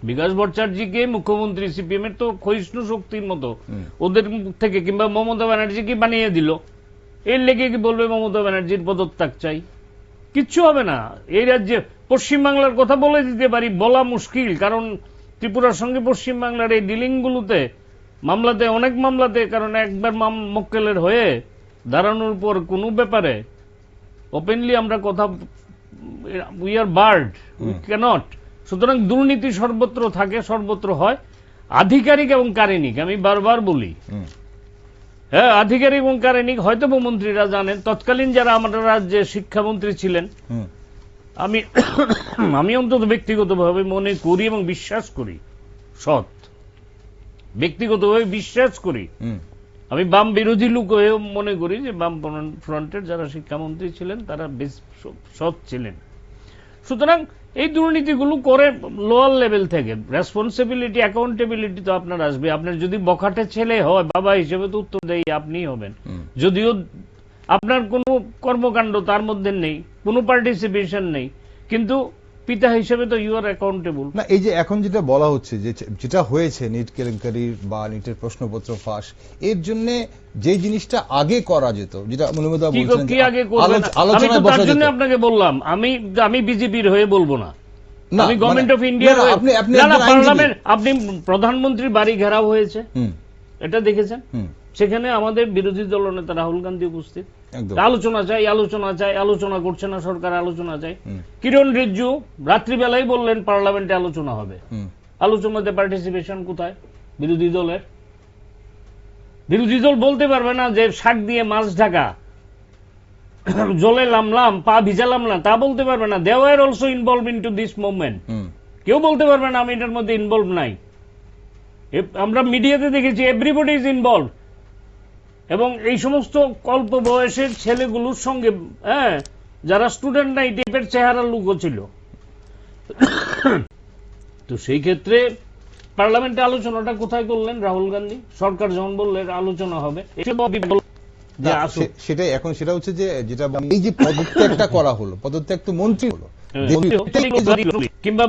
বিকাশ ভট্টাচার্যকে মুখ্যমন্ত্রী, সিপিএম এর তো ক্ষয়িষ্ণু শক্তির মতো ওদের থেকে, কিংবা মমতা ব্যানার্জিকে বানিয়ে দিল, এর লেগে কি বলবে মমতা ব্যানার্জির পদত্যাগ চাই? কিচ্ছু হবে না। এই রাজ্যে পশ্চিমবাংলার কথা বলে দিতে পারি, বলা মুশকিল, কারণ ত্রিপুরার সঙ্গে পশ্চিমবাংলার এই ডিলিংগুলোতে, মামলাতে, অনেক মামলাতে, কারণ একবার মক্কেলের হয়ে দাঁড়ানোর পর কোনো ব্যাপারে ওপেনলি আমরা কথা, we are barred, we cannot. সুতরাং দুর্নীতি সর্বত্র থাকে, সর্বত্র হয়। আধিকারিক এবং কারিনিক, আমি বারবার বলি, হ্যাঁ, আধিকারিক এবং কারিনিক হয়তো মন্ত্রীরা জানেন। তৎকালীন যারা আমাদের রাজ্যে শিক্ষামন্ত্রী ছিলেন, আমি অন্তত ব্যক্তিগতভাবে মনে করি এবং বিশ্বাস করি, সৎ, ব্যক্তিগতভাবে বিশ্বাস করি, আমি বাম বিরোধী লোক হয়েও মনে করি যে বাম ফ্রন্টের যারা শিক্ষামন্ত্রী ছিলেন তারা বেশ সৎ ছিলেন। সুতরাং এই দুর্নীতিগুলো করে লোয়ার লেভেল থেকে রেসপন্সিবিলিটি, অ্যাকাউন্টেবিলিটি তো আপনার আসবে। আপনার যদি বখাটে ছেলে হয়, বাবা হিসেবে তো উত্তর দেয় আপনিই হবেন, যদিও আপনার কোনো কর্মকাণ্ড তার মধ্যে নেই, কোনো পার্টিসিপেশন নেই, কিন্তু পিতা হিসেবে তো ইউ আর অ্যাকাউন্টেবল। না, এই যে এখন যেটা বলা হচ্ছে, যেটা হয়েছে নিট কেলেঙ্কারি বা নিটের প্রশ্নপত্র ফাঁস, এর জন্য যে জিনিসটা আগে করা যেত, যেটা মনুমেদা বলছেন কি আগে করবেন, আলোচনায় বসা যেত, তার জন্য আপনাকে বললাম আমি বিজেপির হয়ে বলবো না, আমি গভর্নমেন্ট অফ ইন্ডিয়া। পার্লামেন্ট, আপনি প্রধানমন্ত্রীর বাড়ি ঘেরাও হয়েছে, এটা দেখেছেন? সেখানে আমাদের বিরোধী দলনেতা রাহুল গান্ধী উপস্থিত। আলোচনা চাই, আলোচনা চাই, আলোচনা করছে না সরকার, আলোচনা চাই। কিরণ রিজিজু রাত্রিবেলায় বললেন পার্লামেন্টে আলোচনা হবে। আলোচনাতে পার্টিসিপেশন কোথায় বিরোধী দলের? বিরোধী দল বলতে পারবে না যে শাক দিয়ে মাছ ঢাকা, জলে নামলাম, পা ভিজালাম না, তা বলতে পারবে না। They were also involve into this movement. কেউ বলতে পারবে না আমি এটার মধ্যে ইনভলভ নাই। আমরা মিডিয়াতে দেখেছি এভরিবডি ইজ ইনভলভ, এবং এই সমস্ত অল্প বয়সের ছেলেগুলোর সঙ্গে, হ্যাঁ, যারা স্টুডেন্ট নাই, টাইপের চেহারার লোকও ছিল। তো সেই ক্ষেত্রে পার্লামেন্টে আলোচনাটা কোথায় করলেন রাহুল গান্ধী? সরকার যখন বললেন আলোচনা হবে, সেটাই এখন সেটা হচ্ছে যে যেটা এই যে পদত্যাগটা করা হলো, পদত্যাগ তো মন্ত্রী হলো, কিংবা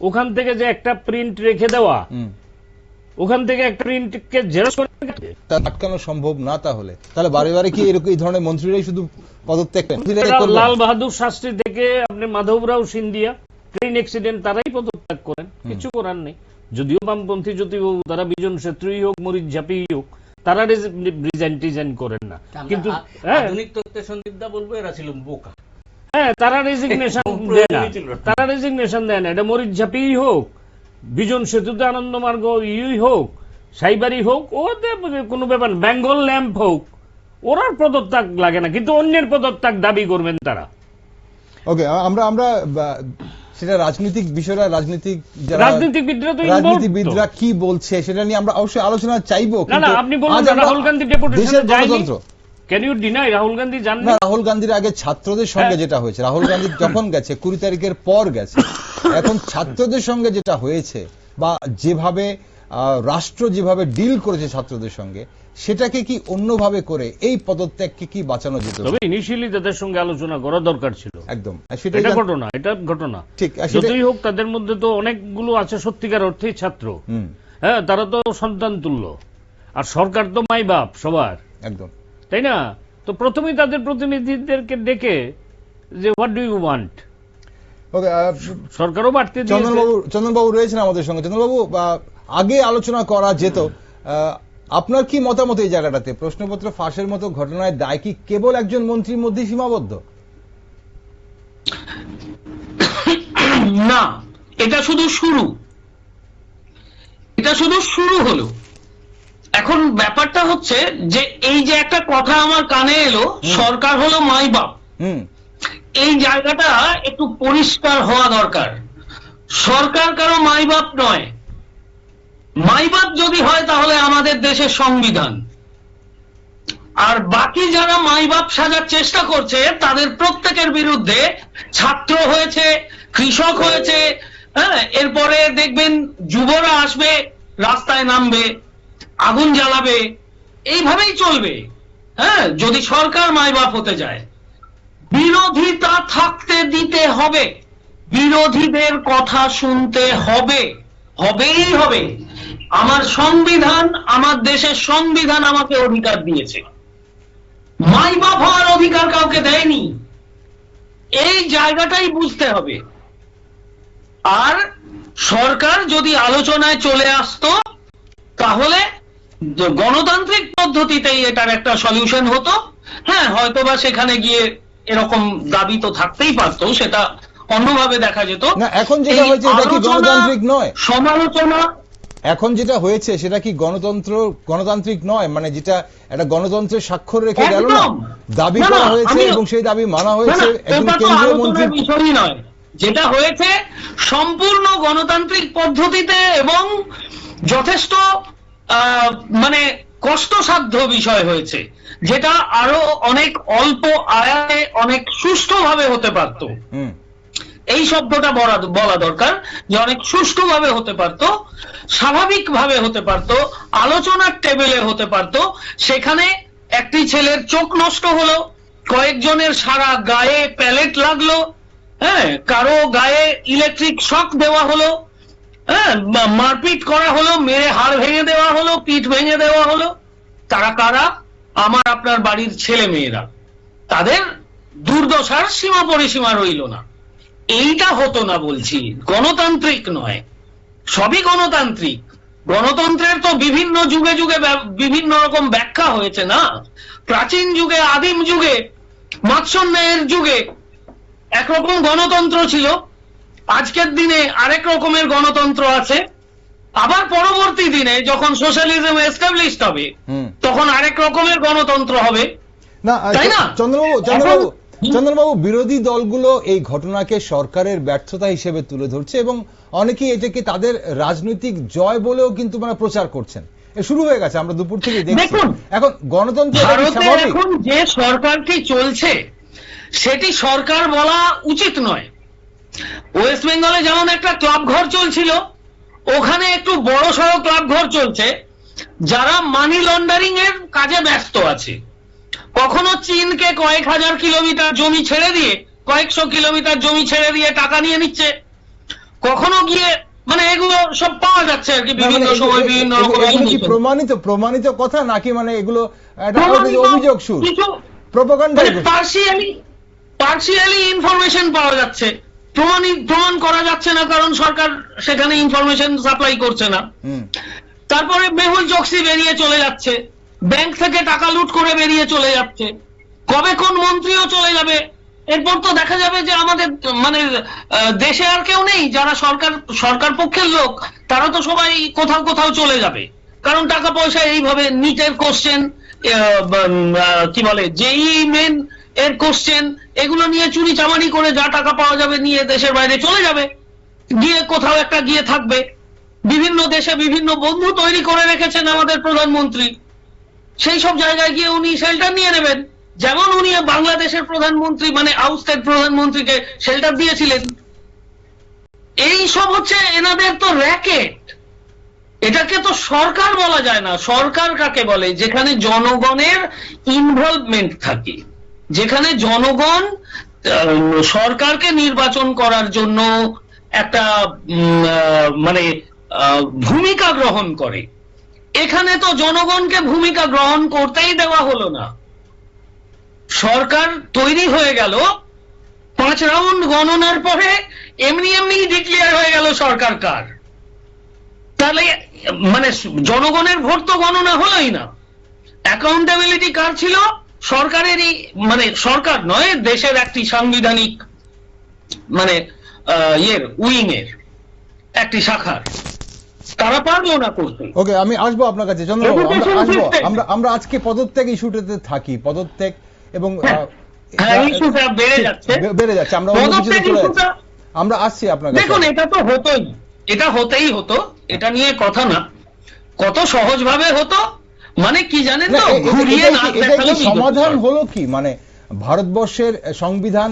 ওখান থেকে যে একটা প্রিন্ট রেখে দেওয়া, ওখান থেকে একটা প্রিন্টকে জেরক্স করে আটকানো সম্ভব না। তাহলে বারে বারে কি এরকম এই ধরনের মন্ত্রীরাই শুধু পদত্যাগ? লাল বাহাদুর শাস্ত্রী থেকে আপনি মাধবরাও সিন্ধিয়া, ট্রেন অ্যাক্সিডেন্ট, তারাই পদত্যাগ করেন, কিছু করার নেই। যদিও বামপন্থী জ্যোতিবাবু, তারা বিজন সেত্রী হোক, মরিচ ঝাঁপি হোক, তারা রিজাইন করেন না, কিন্তু আধুনিক তত্ত্বে সন্দীপদা বলবো এরা ছিল বোকা। হ্যাঁ, তারা রেজিগনেশন দেয় না, তারা রেজিগনেশন দেয় না। এটা মরিচ ঝাঁপি হোক, বিজন সেতুতে আনন্দমার্গ ইউই হোক, সাইবারি হোক, ওদের কোনো ব্যাপার, বেঙ্গল ল্যাম্প হোক, ওরা পদত্যাগ লাগে না, কিন্তু অন্যের পদত্যাগ দাবি করবেন তারা। ওকে, আমরা সেটা রাজনৈতিক বিষয়টা, রাজনীতিবিদরা কি বলছে সেটা নিয়ে আমরা অবশ্যই আলোচনা চাইবো। না, আপনি বলুন রাহুল গান্ধী ডেপুটেশনে যায়নি, can you deny Rahul Gandhi জান না? রাহুল গান্ধীর আগে ছাত্রদের সঙ্গে যেটা হয়েছে, রাহুল গান্ধী যখন গেছে 20 তারিখের পর গেছে, এখন ছাত্রদের সঙ্গে যেটা হয়েছে বা যেভাবে রাষ্ট্র যেভাবে ডিল করেছে ছাত্রদের সঙ্গে, সেটাকে কি অন্যভাবে করে এই পদত্যাগকে কি বাঁচানো যেত? তবে ইনিশিয়ালি তাদের সঙ্গে আলোচনা করা দরকার ছিল, একদম। এটা ঘটনা ঠিক। যতই হোক তাদের মধ্যে তো অনেকগুলো আছে সত্যিকার অর্থেই ছাত্র, হ্যাঁ, তারা তো সন্তান তুল্য, আর সরকার তো মাই বাপ সবার, একদম, তাই না? তো প্রথমেই তাদের প্রতিনিধিদেরকে ডেকে যে হোয়াট ডু ইউ ওয়ান্ট, সরকারও বাড়তে দিয়েছে। চন্দনবাবু রয়েছেন আমাদের সঙ্গে। চন্দনবাবু, আগে আলোচনা করা যেত, আপনার কি মতামত এই জায়গাটাতে? প্রশ্নপত্র ফাঁসের মতো ঘটনায় দায় কি কেবল একজন মন্ত্রীর মধ্যে সীমাবদ্ধ? না, এটা শুধু শুরু হলো। এখন ব্যাপারটা হচ্ছে যে এই যে একটা কথা আমার কানে এলো, সরকার হলো মাই বাপ, এই জায়গাটা একটু পরিষ্কার হওয়া দরকার। সরকার কারো মাই বাপ নয়। মাই বাপ যদি হয় তাহলে আমাদের দেশের সংবিধান। আর বাকি যারা মাই বাপ সাজার চেষ্টা করছে তাদের প্রত্যেকের বিরুদ্ধে ছাত্র হয়েছে, কৃষক হয়েছে, হ্যাঁ, এরপরে দেখবেন যুবরা আসবে, রাস্তায় নামবে, আগুন জ্বালাবে, এইভাবেই চলবে। হ্যাঁ, যদি সরকার মাই বাপ হতে যায়, বিরোধিতা থাকতে দিতে হবে, বিরোধীদের কথা শুনতে হবে, হবেই হবে। আমার সংবিধান, আমার দেশের সংবিধান আমাকে অধিকার দিয়েছে, মাই বাপ হওয়ার অধিকার কাউকে দেয়নি। এই জায়গাটাই বুঝতে হবে। আর সরকার যদি আলোচনায় চলে আসতো তাহলে গণতান্ত্রিক পদ্ধতিতেই এটার একটা সলিউশন হতো। হ্যাঁ, হয়তোবা সেখানে গিয়ে এরকম দাবি তো থাকতেই পারতো, সেটা অন্যভাবে দেখা যেত। না, এখন যেটা হয়েছে এটা কি গণতান্ত্রিক নয়? সমালোচনা এখন যেটা হয়েছে সেটা কি গণতান্ত্রিক নয়? মানে যেটা একটা গণতন্ত্রের স্বাক্ষর রেখে গেল না, দাবি করা হয়েছে এবং সেই দাবি মানা হয়েছে একজন কেন্দ্রীয় মন্ত্রীর বিষয়ই নয়। যেটা হয়েছে সম্পূর্ণ গণতান্ত্রিক পদ্ধতিতে এবং যথেষ্ট মানে কষ্টসাধ্য বিষয় হয়েছে, যেটা আরো অনেক অল্প আয়াতে অনেক সুষ্ঠুভাবে হতে পারত। এই শব্দটা বলা দরকার যে অনেক সুষ্ঠুভাবে হতে পারত, স্বাভাবিকভাবে হতে পারত, আলোচনার টেবিলে হতে পারত। সেখানে একটি ছেলের চোখ নষ্ট হলো, কয়েকজনের সারা গায়ে প্যালেট লাগলো, হ্যাঁ, কারো গায়ে ইলেকট্রিক শক দেওয়া হলো, হ্যাঁ, মারপিট করা হলো, মেরে হাড় ভেঙে দেওয়া হলো, পিঠ ভেঙে দেওয়া হলো। তারা কারা? আমার আপনার বাড়ির ছেলে মেয়েরা। তাদের দুর্দশার সীমা পরিসীমা রইল না। এইটা হতো না বলছি, গণতান্ত্রিক নয়। সবই গণতান্ত্রিক। গণতন্ত্রের তো বিভিন্ন যুগে যুগে বিভিন্ন রকম ব্যাখ্যা হয়েছে না। প্রাচীন যুগে, আদিম যুগে, মাৎসন্যায়ের যুগে একরকম গণতন্ত্র ছিল, আজকের দিনে আরেক রকমের গণতন্ত্র আছে। আবার পরবর্তী দিনে যখন সোশ্যালিজম এস্টাবলিশড হবে তখন আরেক রকমের গণতন্ত্র হবে, না? তাই না? চন্দ্রবাবু, বিরোধী দলগুলো এই ঘটনাকে সরকারের ব্যর্থতা হিসেবে তুলে ধরছে এবং অনেকেই এটাকে তাদের রাজনৈতিক জয় বলেও কিন্তু মানে প্রচার করছেন। শুরু হয়ে গেছে, আমরা দুপুর থেকে দেখছি। এখন গণতন্ত্র এখন যে সরকারটি চলছে সেটি সরকার বলা উচিত নয়। ওয়েস্ট বেঙ্গলে যেমন একটা ক্লাব ঘর চলছিল, ওখানে একটু বড় সড়ো ক্লাব ঘর চলছে যারা মানি লন্ডারিং এর কাজে ব্যস্ত আছে। কখনো চীনকে কয়েক হাজার কিলোমিটার জমি ছেড়ে দিয়ে, কয়েকশো কিলোমিটার জমি ছেড়ে দিয়ে টাকা নিয়ে নিচ্ছে। কখনো গিয়ে মানে এগুলো সব পাওয়া যাচ্ছে আর কি, বিভিন্ন সময় বিভিন্ন প্রমাণিত কথা নাকি মানে এগুলো অভিযোগ সুর, প্রোপাগান্ডা, পার্সিয়ালি ইনফরমেশন পাওয়া যাচ্ছে, প্রমাণ করা যাচ্ছে না কারণ সরকার সেখানে ইনফরমেশন সাপ্লাই করছে না। তারপরে মেহুল চোকসি বেরিয়ে চলে যাচ্ছে, ব্যাংক থেকে টাকা লুট করে বেরিয়ে চলে যাচ্ছে, কবে কোন মন্ত্রীও চলে যাবে। এরপর তো দেখা যাবে যে আমাদের মানে দেশে আর কেউ নেই, যারা সরকার পক্ষের লোক তারা তো সবাই কোথাও কোথাও চলে যাবে, কারণ টাকা পয়সা এইভাবে নিটের কোশ্চেন, কি বলে জেই মেন এর কোশ্চেন, এগুলো নিয়ে চুরি চামারি করে যা টাকা পাওয়া যাবে নিয়ে দেশের বাইরে চলে যাবে, গিয়ে কোথাও একটা গিয়ে থাকবে। বিভিন্ন দেশে বিভিন্ন বন্ধু তৈরি করে রেখেছেন আমাদের প্রধানমন্ত্রী, সেই সব জায়গায় গিয়ে উনি শেল্টার নিয়ে নেবেন। যেমন উনি বাংলাদেশের প্রধানমন্ত্রী মানে আউটস্টেট প্রধানমন্ত্রীকে শেল্টার দিয়েছিলেন। এই সব হচ্ছে এনাদের তো র্যাকেট। এটাকে তো সরকার বলা যায় না। সরকার কাকে বলে? যেখানে জনগণের ইনভলভমেন্ট থাকে, যেখানে জনগণ সরকারকে নির্বাচন করার জন্য একটা মানে ভূমিকা গ্রহণ করে। এখানে তো জনগণকে ভূমিকা গ্রহণ করতেই দেওয়া হলো না। সরকার তৈরি হয়ে গেল, 5 রাউন্ড গণনার পরে এমনি ডিক্লেয়ার হয়ে গেল সরকার কার। তাহলে মানে জনগণের ভোট তো গণনা হলোই না। অ্যাকাউন্টেবিলিটি কার ছিল? সরকারেরই, মানে সরকার নয়, দেশের একটি সাংবিধানিক মানে উইং এর একটি শাখার, তারা পারলো না করতে। ওকে, আমি আসবো আপনার কাছে চন্দ্রবাবু, আমরা আসবো। আমরা আজকে পদত্যাগ ইস্যুটাতে থাকি, পদত্যাগ এবং ইস্যুটা বেড়ে যাচ্ছে। আমরা অন্য কিছুতে চলে যাচ্ছি, আমরা আসছি আপনার কাছে। দেখুন, এটা তো হতোই, এটা হতেই হতো, এটা নিয়ে কথা না। কত সহজভাবে হতো, মানে কি জানেন তো, ঘুরিয়ে না দেখালে সমাধান হলো কি? মানে ভারতবর্ষের সংবিধান,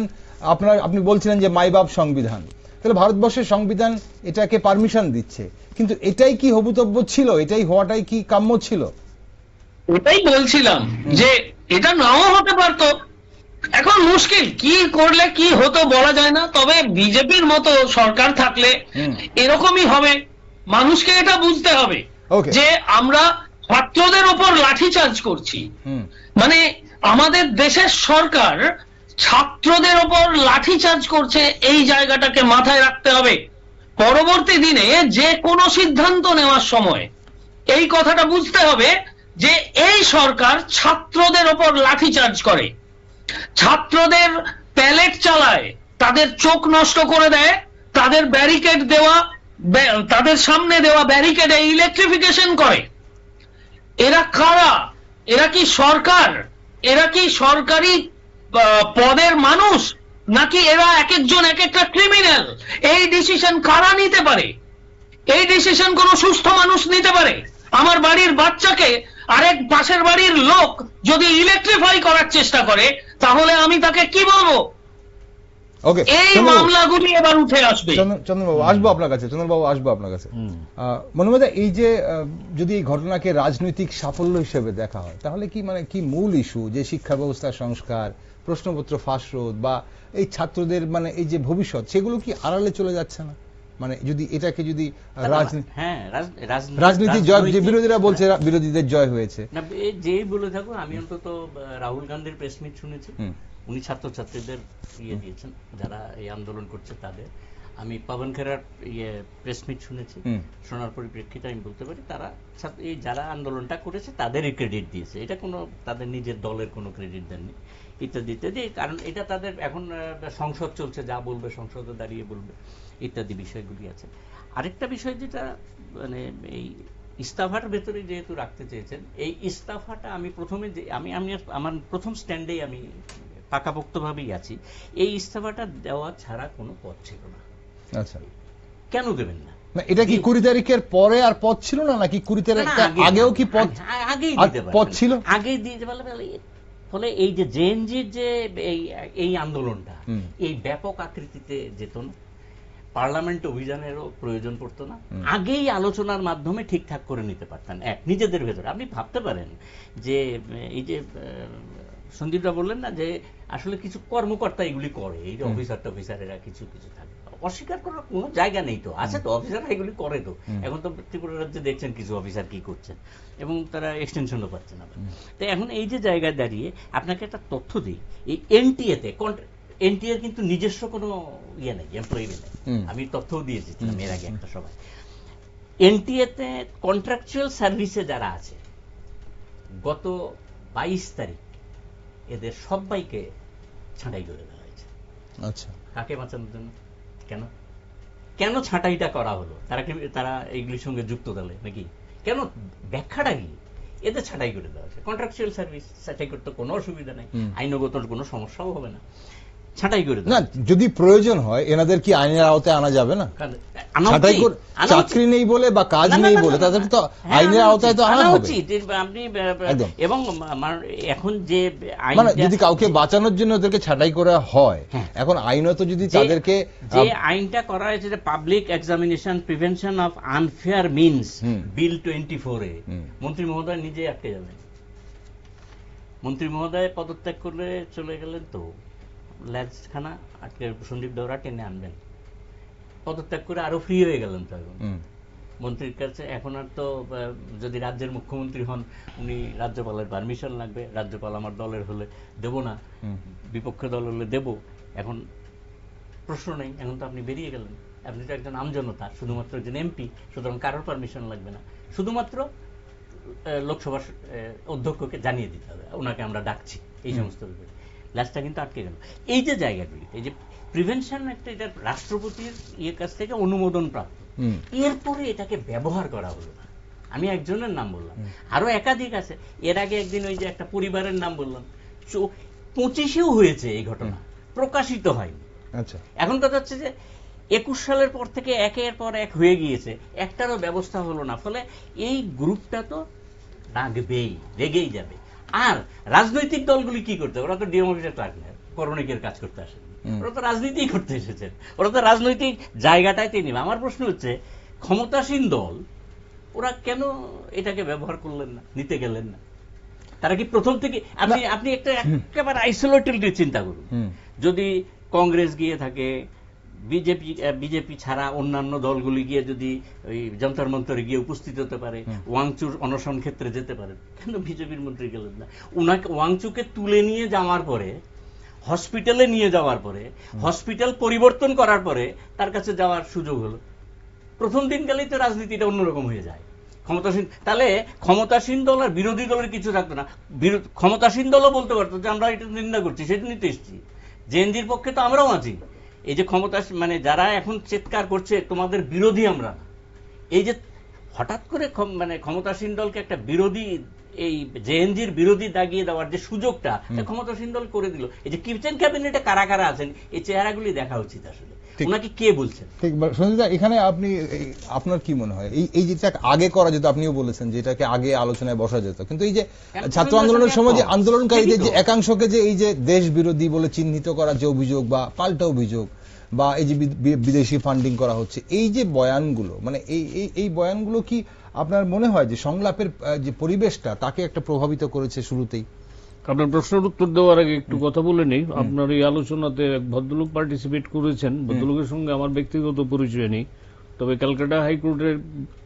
আপনি বলছিলেন যে মাই বাপ সংবিধান, তাহলে ভারতবর্ষের সংবিধান এটাকে পারমিশন দিচ্ছে, কিন্তু এটাই কি হবুতব্য ছিল? এটাই হওয়াটাই কি কাম্য ছিল? এটাই বলছিলাম যে এটা নাও হতে পারতো। এখন মুশকিল, কি করলে কি হতো বলা যায় না। তবে বিজেপির মতো সরকার থাকলে এরকমই হবে। মানুষকে এটা বুঝতে হবে যে আমরা ছাত্রদের ওপর লাঠিচার্জ করছি। মানে আমাদের দেশের সরকার ছাত্রদের ওপর লাঠিচার্জ করছে, এই জায়গাটাকে মাথায় রাখতে হবে। পরবর্তী দিনে যে কোনো সিদ্ধান্ত নেওয়ার সময় এই কথাটা বুঝতে হবে যে এই সরকার ছাত্রদের ওপর লাঠিচার্জ করে, ছাত্রদের প্যালেট চালায়, তাদের চোখ নষ্ট করে দেয়, তাদের ব্যারিকেড দেওয়া, তাদের সামনে দেওয়া ব্যারিকেডে ইলেকট্রিফিকেশন করে। এরা কারা? এরা কি সরকার? এরা কি সরকারি পদের মানুষ, নাকি এরা এক একজন এক একটা ক্রিমিনাল? এই ডিসিশন কারা নিতে পারে? এই ডিসিশন কোন সুস্থ মানুষ নিতে পারে? আমার বাড়ির বাচ্চাকে আরেক পাশের বাড়ির লোক যদি ইলেকট্রিফাই করার চেষ্টা করে, তাহলে আমি তাকে কি বলবো? এই মামলাগুলি এবার উঠে আসবে। চন্দ্রবাবু, আসবো আপনার কাছে। চন্দ্রবাবু, আসবো আপনার কাছে। মনে হয় এই যে যদি এই ঘটনাকে রাজনৈতিক সাফল্য হিসেবে দেখা হয়, তাহলে কি মানে কি মূল ইস্যু যে শিক্ষা ব্যবস্থার সংস্কার, প্রশ্নপত্র ফাঁস রোধ বা এই ছাত্রদের মানে এই যে ভবিষ্যৎ, সেগুলো কি আড়ালে চলে যাচ্ছে না? মানে যদি এটাকে যদি রাজনীতি জয়, যে বিরোধীরা বলছে বিরোধীদের জয় হয়েছে, যে বলে থাকুন, আমি অন্তত রাহুল গান্ধীর প্রেস মিট শুনেছি, উনি ছাত্রছাত্রীদের দিয়েছেন যারা এই আন্দোলন করছে তাদের। আমি পাবন খেরার প্রেস মিট শুনেছি, শোনার পরিপ্রেক্ষিতে আমি বলতে পারি তারা এই যারা আন্দোলনটা করেছে তাদেরই ক্রেডিট দিয়েছে, এটা কোনো তাদের নিজের দলের কোনো ক্রেডিট দেননি ইত্যাদি ইত্যাদি। কারণ এটা তাদের এখন সংসদ চলছে, যা বলবে সংসদে দাঁড়িয়ে বলবে ইত্যাদি বিষয়গুলি আছে। আরেকটা বিষয় যেটা মানে এই ইস্তফার ভেতরে যেহেতু রাখতে চেয়েছেন, এই ইস্তফাটা আমি প্রথমে যে আমি আমার প্রথম স্ট্যান্ডেই আমি পাকাপোক্তভাবেই আছি, এই ইস্তফাটা দেওয়া ছাড়া কোনো পথ ছিল না। আচ্ছা, কেন দেবেন না? এটা কি 20 তারিখের পরে আর পথ ছিল না, নাকি 20 তারিখের আগেও কি পথ? আগেই দিতে পারতেন, পথ ছিল, আগেই দিতে পারলে। ফলে এই যে জেএনজির যে এই আন্দোলনটা এই ব্যাপক আকৃতিতে যেত না, পার্লামেন্ট অভিযানেরও প্রয়োজন পড়তো না, আগেই আলোচনার মাধ্যমে ঠিকঠাক করে নিতে পারতেন এক নিজেদের ভেতরে। আপনি ভাবতে পারেন যে এই যে সন্দীপরা বললেন না যে আসলে কিছু কর্মকর্তা এগুলি করে, এই যে অফিসারেরা কিছু কিছু থাকে, অস্বীকার করার কোনো জায়গা নেই তো, আছে তো অফিসাররা এগুলি করে তো। এখন তো ত্রিপুরা রাজ্যে দেখছেন কিছু অফিসার কি করছেন, এবং তারা এক্সটেনশনও পাচ্ছে না। তো এখন এই যে জায়গায় দাঁড়িয়ে আপনাকে একটা তথ্য দিই, এই এনটিএর কিন্তু নিজস্ব কোনো ইয়ে নেই, এমপ্লয়ি নেই। আমি তথ্যও দিয়েছিলাম এর আগে একটা সভায়। এনটিএতে কন্ট্রাকচুয়াল সার্ভিসে যারা আছে, গত 22 তারিখ এদের সবাইকে ছাঁটাই করে দেওয়া হয়েছে। আচ্ছা, কাকে বাঁচানোর জন্য? কেন কেন ছাঁটাইটা করা হলো? তারা এইগুলির সঙ্গে যুক্ত দলে নাকি? কেন, ব্যাখ্যাটা কি? এদের ছাঁটাই করে দেওয়া হয়েছে। কন্ট্রাকচুয়াল সার্ভিস ছাঁটাই করতে কোনো অসুবিধা নেই, আইনগত কোনো সমস্যাও হবে না, ছাঁটাই করে না। যদি প্রয়োজন হয় এনাদের কি আইনের আওতায় আনা যাবে না? চাকরি নেই বলে বা কাজ নেই বলে তাদের তো আইনের আওতায় তো আনা উচিত। আপনি এবং এখন যে মানে যদি কাউকে বাঁচানোর জন্য ওদেরকে ছাঁটাই করা হয়, এখন আইনত যদি তাদেরকে যে আইনটা করা হয়েছে যে public examination prevention of unfair means bill 24 এ মন্ত্রী মহোদয় নিজে আটকে যাবেন। মন্ত্রী মহোদয় পদত্যাগ করলে চলে গেলেন, তো ল্যাজখানা আজকে সন্দীপ দেওরা টেনে আনবেন, পদত্যাগ করে আরো ফ্রি হয়ে গেলেন। তো এখন মন্ত্রীর কাছে এখন আর তো যদি রাজ্যের মুখ্যমন্ত্রী হন, উনি রাজ্যপালের পারমিশন লাগবে, রাজ্যপাল আমার দলের হলে দেব না, বিপক্ষ দল হলে দেব, এখন প্রশ্ন নেই, এখন তো আপনি বেরিয়ে গেলেন। আপনি তো একজন আমজনতা, শুধুমাত্র একজন এমপি, সুতরাং কারোর পারমিশন লাগবে না, শুধুমাত্র লোকসভার অধ্যক্ষকে জানিয়ে দিতে হবে ওনাকে আমরা ডাকছি, এই সমস্ত ব্যাপারে। লাস্টটা কিন্তু আটকে গেল। এই যে জায়গাগুলি, এই যে প্রিভেনশন একটা, এটা রাষ্ট্রপতির ইয়ের কাছ থেকে অনুমোদন প্রাপ্ত, এরপরে এটাকে ব্যবহার করা হলো না। আমি একজনের নাম বললাম, আরো একাধিক আছে। এর আগে একদিন ওই যে একটা পরিবারের নাম বললাম, 25-এও হয়েছে এই ঘটনা, প্রকাশিত হয়নি। আচ্ছা, এখন কথা হচ্ছে যে 21 সালের পর থেকে একের পর এক হয়ে গিয়েছে, একটারও ব্যবস্থা হলো না। ফলে এই গ্রুপটা তো রাগবেই, রেগেই যাবে। আর রাজনৈতিক দলগুলি কি করতে, ওরা তো ডেমোক্রেট রাখলেন, করণিকের কাজ করতে আসেন, ওরা তো রাজনীতি করতে এসেছেন, ওরা তো রাজনৈতিক জায়গাটায় তিনি। আমার প্রশ্ন হচ্ছে ক্ষমতাসীন দল ওরা কেন এটাকে ব্যবহার করলেন না, নিতে গেলেন না? তারা কি প্রথম থেকে, আপনি একটা একেবারে আইসোলেটেডলি চিন্তা করুন, যদি কংগ্রেস গিয়ে থাকে, বিজেপি ছাড়া অন্যান্য দলগুলি গিয়ে যদি ওই যন্তর মন্তরে গিয়ে উপস্থিত হতে পারে, ওয়াংচুর অনশন ক্ষেত্রে যেতে পারেন, কেন বিজেপির মন্ত্রী গেলেন না? উনাকে ওয়াংচুকে তুলে নিয়ে যাওয়ার পরে, হসপিটালে নিয়ে যাওয়ার পরে, হসপিটাল পরিবর্তন করার পরে তার কাছে যাওয়ার সুযোগ হলো। প্রথম দিন গেলেই তো রাজনীতিটা অন্যরকম হয়ে যায়। ক্ষমতাসীন, তাহলে ক্ষমতাসীন দল আর বিরোধী দলের কিছু থাকতো না। ক্ষমতাসীন দলও বলতে পারতো যে আমরা এটা নিন্দা করছি, সেটা নিতে এসেছি, জেএনজির পক্ষে তো আমরাও আছি। এই যে ক্ষমতাসীন, মানে যারা এখন চিৎকার করছে তোমাদের বিরোধী আমরা, এই যে হঠাৎ করে মানে ক্ষমতাসীন দলকে একটা বিরোধী, এই জেএনজির বিরোধী দাগিয়ে দেওয়ার যে সুযোগটা ক্ষমতাসীন দল করে দিল। এই যে কিচেন ক্যাবিনেটে কারা কারা আছেন, এই চেহারাগুলি দেখা উচিত আসলে। ওনাকে কে বলছেন? ঠিক, সঞ্জিতা, এখানে আপনি, আপনার কি মনে হয় এই যেটা আগে করা যেত, আপনিও বলেছেন যে এটাকে আগে আলোচনায় বসা যেত, কিন্তু এই যে ছাত্র আন্দোলনের সময় যে আন্দোলনকারীদের যে একাংশকে যে এই যে দেশ বিরোধী বলে চিহ্নিত করার যে অভিযোগ বা পাল্টা অভিযোগ, বা এই যে বিদেশি ফান্ডিং করা হচ্ছে, এই যে বয়ানগুলো, মানে এই বয়ানগুলো কি আপনার মনে হয় যে সংলাপের যে পরিবেশটা তাকে একটা প্রভাবিত করেছে শুরুতেই? আপনার প্রশ্নের উত্তর দেওয়ার আগে একটু কথা বলে নেই। আপনার এই আলোচনাতে এক ভদ্রলোক পার্টিসিপেট করেছেন, ভদ্রলোকের সঙ্গে আমার ব্যক্তিগত পরিচয় নেই, তবে ক্যালকাটা হাইকোর্টের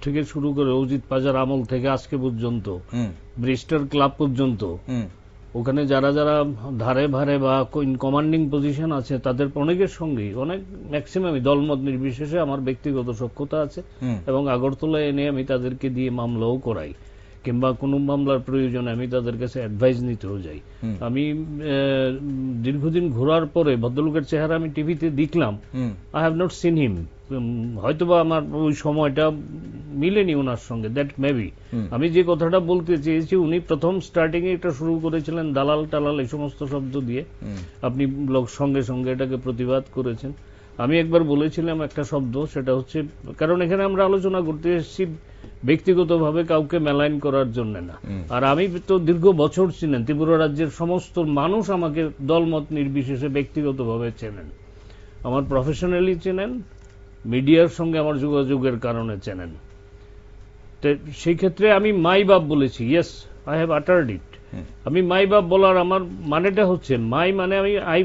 থেকে শুরু করে অজিত পাজার আমল থেকে আজকে পর্যন্ত, ব্রিস্টার ক্লাব পর্যন্ত, ওখানে যারা যারা ধারে ভারে বা কমান্ডিং পজিশন আছে তাদের অনেকের সঙ্গেই, অনেক ম্যাক্সিমামই দলমত নির্বিশেষে আমার ব্যক্তিগত সখ্যতা আছে, এবং আগরতলায় এনে আমি তাদেরকে দিয়ে মামলাও করাই, কিংবা কোনো মামলার প্রয়োজনে আমি তাদের কাছে অ্যাডভাইস নিতেও যাই। আমি দীর্ঘদিন ঘোরার পরে ভদ্রলোকের চেহারা আমি টিভিতে দেখলাম, I have not seen him, হয়তোবা আমার ওই সময়টা মিলেনি ওনার সঙ্গে, দ্যাট মেবি। আমি যে কথাটা বলতে চেয়েছি, উনি প্রথম স্টার্টিং এ এটা শুরু করেছিলেন দালাল টালাল এই সমস্ত শব্দ দিয়ে, আপনি সঙ্গে সঙ্গে এটাকে প্রতিবাদ করেছেন। আমি একবার বলেছিলাম একটা শব্দ, সেটা হচ্ছে, কারণ এখানে আমরা আলোচনা করতে এসেছি ব্যক্তিগতভাবে কাউকে মেলাইন করার জন্য না, আর আমি তো দীর্ঘ বছর ছিলেন, ত্রিপুরা রাজ্যের সমস্ত মানুষ আমাকে দলমত নির্বিশেষে ব্যক্তিগতভাবে চেনেন, আমার প্রফেশনালি চেনেন, মিডিয়ার সঙ্গে আমার যোগাযোগের কারণে চেনেন। তো সেই ক্ষেত্রে আমি মাই বাপ বলেছি, ইয়েস, আই হ্যাভ আটার্ড ইট। আমি মাই বাপ বলার আমার মানেটা হচ্ছে, মাই মানে I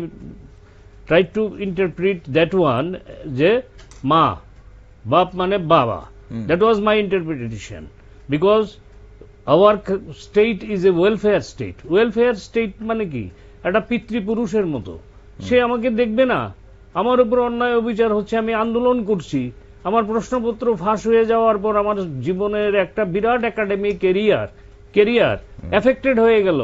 try to interpret that one, যে মা, বাপ মানে বাবা। That was my interpretation, because our state is a welfare state. Welfare state মানে কি? একটা পিতৃপুরুষের মতো, সে আমাকে দেখবে না, আমার উপর অন্যায় অবিচার হচ্ছে, আমি আন্দোলন করছি, আমার প্রশ্নপত্র ফাঁস হয়ে যাওয়ার পর আমার জীবনের একটা বিরাট একাডেমিক কেরিয়ার এফেক্টেড হয়ে গেল,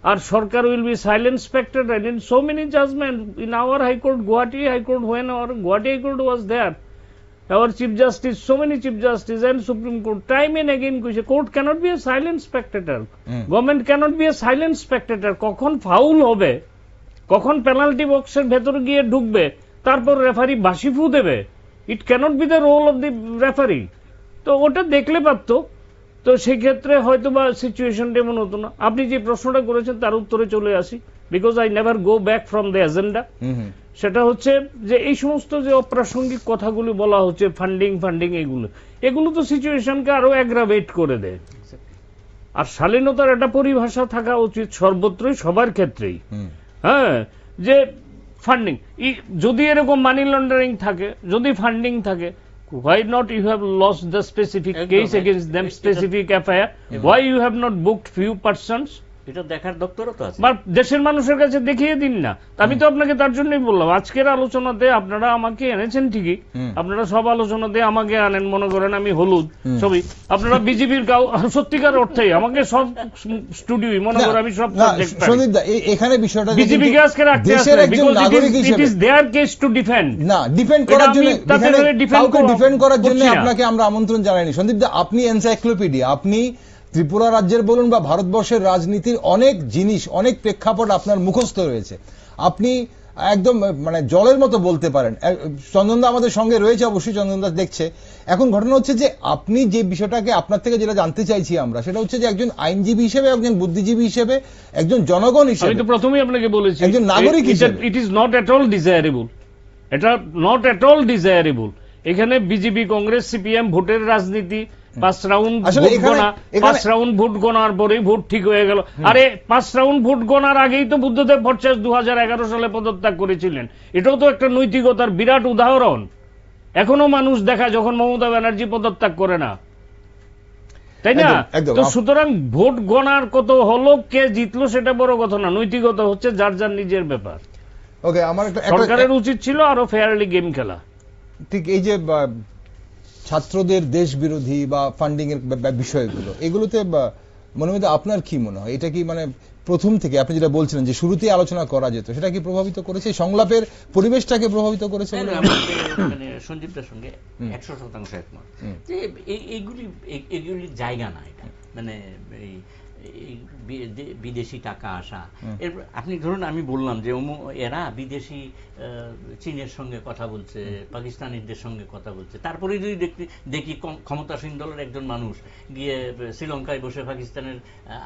আর সরকার will be silent spectator in so many judgement in our হাইকোর্ট, Guwahati High Court, when our Guwahati High Court was there, our Chief Justice, so many Chief Justice and Supreme Court, time and again, court cannot be a silent spectator. Government cannot be a silent spectator. কখন foul হবে, কখন penalty বক্সের ভেতর গিয়ে ঢুকবে, তারপর referee বাঁশি ফু দেবে, it cannot be the role of the referee. তো ওটা দেখলে পারতো, তো সেই ক্ষেত্রে হয়তো বা সিচুয়েশনটা এমন হতো না। আপনি যে প্রশ্নটা করেছেন তার উত্তরে চলে আসি, because I never go back from the agenda. সেটা হচ্ছে যে এই সমস্ত যে অপ্রাসঙ্গিক কথাগুলি বলা হচ্ছে, ফান্ডিং, এগুলো তো সিচুয়েশনকে আরো অ্যাগ্রাভেট করে দেয়। আর শালীনতার একটা পরিভাষা থাকা উচিত সর্বত্রই, সবার ক্ষেত্রেই। হ্যাঁ, যে ফান্ডিং, যদি এরকম মানি লন্ডারিং থাকে, যদি ফান্ডিং থাকে, why not you have lost the specific case against them, specific FIR? Why you have not booked few persons এটা দেখার দপ্তরও তো আছে। বা দেশের মানুষের কাছে দেখিয়ে দিন না। আমি তো আপনাকে তার জন্যই বললাম, আজকের আলোচনাতে আপনারা আমাকে এনেছেন ঠিকই, আপনারা সব আলোচনাতে আমাকে আনেন, মনে করেন আমি হলুদ ছবি, আপনারা বিজেপির সত্যিকার অর্থেই আমাকে সব স্টুডিও মনে করেন আমি সব সাবজেক্ট পারি। সন্দীপ দা, এখানে বিষয়টা বিজেপিকে আজকে রাখতে দেশের আসলে একজন নাগরিক হিসেবে it is their case to defend. না, ডিফেন্ড করার জন্য কাউকে ডিফেন্ড করার জন্য করছি না। আপনাকে আমরা আমন্ত্রণ জানাইনি। সন্দীপ দা, আপনি এনসাইক্লোপিডিয়া, আপনি ত্রিপুরা রাজ্যের বলুন বা ভারতবর্ষের রাজনীতির অনেক জিনিস, অনেক প্রেক্ষাপট আপনার মুখস্থ রয়েছে, আপনি একদম মানে জলের মতো বলতে পারেন। চন্দনদা আমাদের সঙ্গে রয়েছে, অবশ্যই চন্দনদা দেখছে। এখন ঘটনা হচ্ছে যে আপনি যে বিষয়টাকে আপনার থেকে যেটা জানতে চাইছি আমরা, সেটা হচ্ছে যে একজন আইনজীবী হিসেবে, একজন বুদ্ধিজীবী হিসেবে, একজন জনগণ হিসেবে, আমি তো প্রথমেই আপনাকে বলেছি একজন নাগরিক হিসেবে it is not at all desirable, এটা নট এট অল ডিজায়ারেবল। এখানে বিজেপি, কংগ্রেস, সিপিএম ভোটের রাজনীতি, 5 রাউন্ড ভোট গণার পরেই ভোট ঠিক হয়ে গেল। আরে 5 রাউন্ড ভোট গণার আগেই তো বুদ্ধদেব ভট্টাচার্য 2011 সালে পদত্যাগ করেছিলেন। এটাও তো একটা নৈতিকতার বিরাট উদাহরণ। এখনো মানুষ দেখায় যখন মমতা ব্যানার্জি পদত্যাগ করে না, তাই না? তো সুতরাং ভোট গণার কত হলো, কে জিতলো সেটা বড় কথা না, নৈতিকতা হচ্ছে যার যার নিজের ব্যাপার। ওকে, আমার সরকারের উচিত ছিল আরো ফেয়ারলি গেম খেলা। ঠিক এই যে ছাত্রদের দেশ বিরোধী বা ফান্ডিং এর বিষয়গুলো, এগুলোতে মনে মধ্যে আপনার কি মনে হয়, এটা কি মানে প্রথম থেকে আপনি যেটা বলছিলেন যে শুরুতেই আলোচনা করা যেত, সেটা কি প্রভাবিত করেছে, সংলাপের পরিবেশটাকে প্রভাবিত করেছে? মানে সঞ্জীবটার সঙ্গে 100% একমত যে এইগুলির জায়গা না এটা, মানে বিদেশি টাকা আসা। এরপর আপনি ধরুন, আমি বললাম যে এরা বিদেশি চীনের সঙ্গে কথা বলছে, পাকিস্তানিদের সঙ্গে কথা বলছে, তারপরে যদি দেখি ক্ষমতাসীন দলের একজন মানুষ গিয়ে শ্রীলঙ্কায় বসে পাকিস্তানের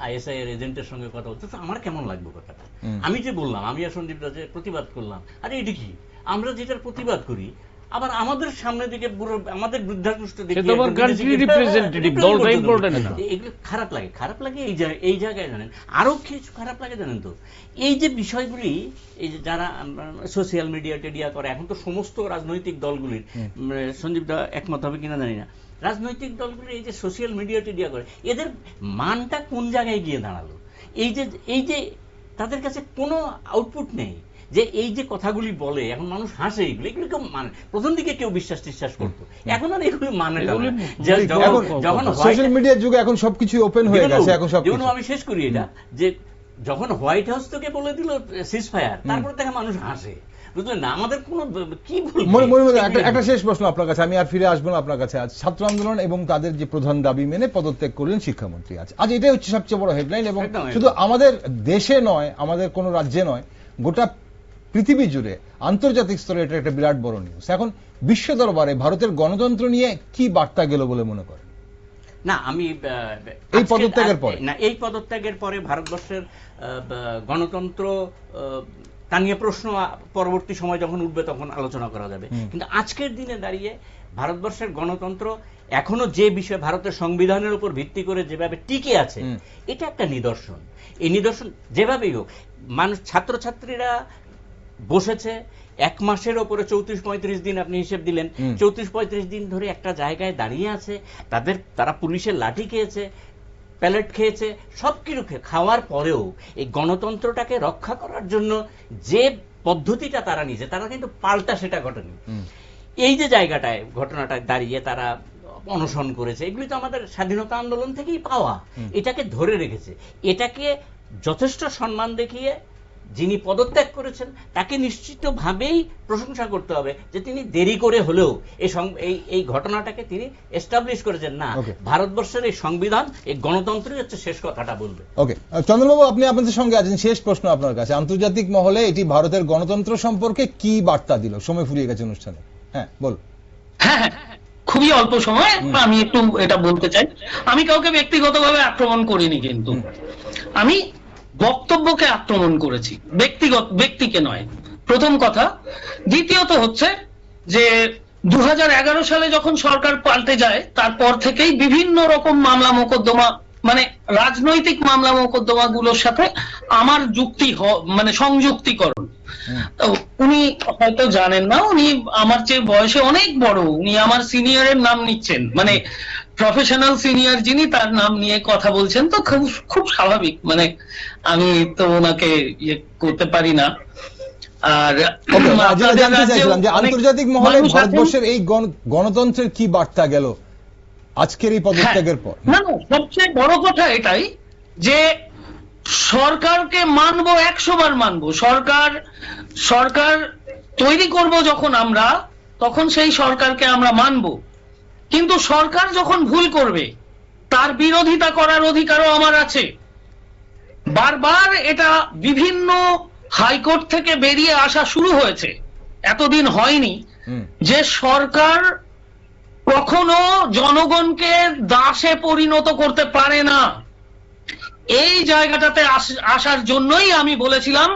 আইএসআই এর এজেন্টের সঙ্গে কথা বলছে, তো আমার কেমন লাগবে কথাটা? আমি যে বললাম, আমি আর সন্দীপ দা যে প্রতিবাদ করলাম, আরে এটা কি, আমরা যেটার প্রতিবাদ করি আবার আমাদের সামনে দিকে আমাদের বৃদ্ধানুষ্ঠ এগুলো খারাপ লাগে। খারাপ লাগে এই জায়গায় জানেন, আরো কিছু খারাপ লাগে জানেন তো, এই যে বিষয়গুলি, এই যে যারা সোশ্যাল মিডিয়া টেডিয়া করে, এখন তো সমস্ত রাজনৈতিক দলগুলির, সঞ্জীব দা একমত হবে কিনা জানি না, রাজনৈতিক দলগুলি এই যে সোশ্যাল মিডিয়া টেডিয়া করে, এদের মানটা কোন জায়গায় গিয়ে দাঁড়ালো? এই যে তাদের কাছে কোনো আউটপুট নেই, যে এই যে কথাগুলি বলে, এখন মানুষ হাসে, এগুলো কেউ মানে প্রথম দিকে কেউ বিশ্বাস করতো, এখন আর এগুলো মানে যখন সোশ্যাল মিডিয়ার যুগে এখন সবকিছু ওপেন হয়ে গেছে। এখন সবকিছু আমি শেষ করি এটা, যে যখন হোয়াইট হাউস থেকে বলে দিল সিজফায়ার, তারপরে দেখে মানুষ হাসে, বুঝলেন না? আমাদের কোনো কি বলবো। একটা শেষ প্রশ্ন আপনার কাছে, আমি আর ফিরে আসবো না আপনার কাছে। আজ ছাত্র আন্দোলন এবং তাদের যে প্রধান দাবি মেনে পদত্যাগ করলেন শিক্ষামন্ত্রী। আজ এটাই হচ্ছে সবচেয়ে বড় হেডলাইন, এবং শুধু আমাদের দেশে নয়, আমাদের কোনো রাজ্যে নয়, গোটা পৃথিবী জুড়ে আন্তর্জাতিক স্তরে এটা একটা বিরাট বড় নিউজ। এখন বিশ্ব দরবারে ভারতের গণতন্ত্র নিয়ে কি বার্তা গেল বলে মনে করেন? না, আমি এই পদত্যাগের পরে, না, এই পদত্যাগের পরে ভারতবর্ষের গণতন্ত্র তা নিয়ে প্রশ্ন পরবর্তী সময় যখন উঠবে তখন আলোচনা করা যাবে, কিন্তু আজকের দিনে দাঁড়িয়ে ভারতবর্ষের গণতন্ত্র এখনো যে বিষয় ভারতের সংবিধানের উপর ভিত্তি করে যেভাবে টিকে আছে, এটা একটা নিদর্শন। এই নিদর্শন যেভাবেই হোক, মানুষ, ছাত্রছাত্রীরা বসেছে 1 মাসের ওপরে 34-35 দিন আপনি হিসেব দিলেন, 34-35 দিন ধরে একটা জায়গায় দাঁড়িয়ে আছে, তারা পুলিশের লাঠি খেয়েছে, প্যালেট খেয়েছে, সবকিছু খাওয়ার পরেও এই গণতন্ত্রটাকে রক্ষা করার জন্য যে পদ্ধতিটা তারা নিয়েছে, তারা কিন্তু পাল্টা সেটা ঘটেনি। এই যে জায়গাটায় ঘটনাটায় দাঁড়িয়ে তারা অনশন করেছে, এগুলি তো আমাদের স্বাধীনতা আন্দোলন থেকেই পাওয়া, এটাকে ধরে রেখেছে। এটাকে যথেষ্ট সম্মান দেখিয়ে যিনি পদত্যাগ করেছেন তাকে নিশ্চিতভাবেই প্রশংসা করতে হবে, যে তিনি দেরি করে হলেও এই ঘটনাটাকে তিনি এস্টাবলিশ করেছেন। না, ভারতবর্ষের এই সংবিধান, এই গণতন্ত্রই হচ্ছে শেষ কথাটা বলবে। ওকে, চন্দনবাবু, আপনি আপনাদের সঙ্গে আছেন, শেষ প্রশ্ন আপনার কাছে। আন্তর্জাতিক মহলে এটি ভারতের গণতন্ত্র সম্পর্কে কি বার্তা দিল? সময় ফুরিয়ে গেছে অনুষ্ঠানে। হ্যাঁ, বল। হ্যাঁ, খুবই অল্প সময় আমি একটু এটা বলতে চাই। আমি কাউকে ব্যক্তিগতভাবে আক্রমণ করিনি, কিন্তু আমি বক্তব্যকে আক্রমণ করেছি, ব্যক্তিকে নয়, প্রথম কথা। দ্বিতীয়ত হচ্ছে যে 2011 সালে যখন সরকার পাল্টে যায়, তারপর থেকেই বিভিন্ন রকম মামলা মোকদ্দমা, মানে রাজনৈতিক মামলা মোকদ্দমা গুলোর সাথে আমার মানে সংযুক্তিকরণ। উনি হয়তো জানেন না, উনি আমার চেয়ে বয়সে অনেক বড়, উনি আমার সিনিয়রের নাম নিচ্ছেন, মানে প্রফেশনাল সিনিয়র যিনি, তার নাম নিয়ে কথা বলছেন, তো খুব খুব স্বাভাবিক, মানে আমি তো ওনাকে ইয়ে করতে পারি না। আর ওকে, যেটা আপনাদের জানতে রাজ্যেও চাইছিলাম যে অনেক আন্তর্জাতিক মহলে মানুষ আছেন- ভারতবর্ষের এই গণতন্ত্রের কি বার্তা গেল আজকের এই পদত্যাগের পর? না না, সবচেয়ে বড় কথা এটাই যে সরকারকে মানবো, 100 বার মানবো। সরকার তৈরি করব যখন আমরা, তখন সেই সরকারকে আমরা মানবো। কিন্তু সরকার যখন ভুল করবে, তার বিরোধিতা করার অধিকারও আমার আছে। বারবার এটা বিভিন্ন হাইকোর্ট থেকে বেরিয়ে আসা শুরু হয়েছে, এতদিন হয়নি, যে সরকার কখনো জনগণকে দাসে পরিণত করতে পারে না। এই জায়গাটাতে আসার জন্যই আমি বলেছিলাম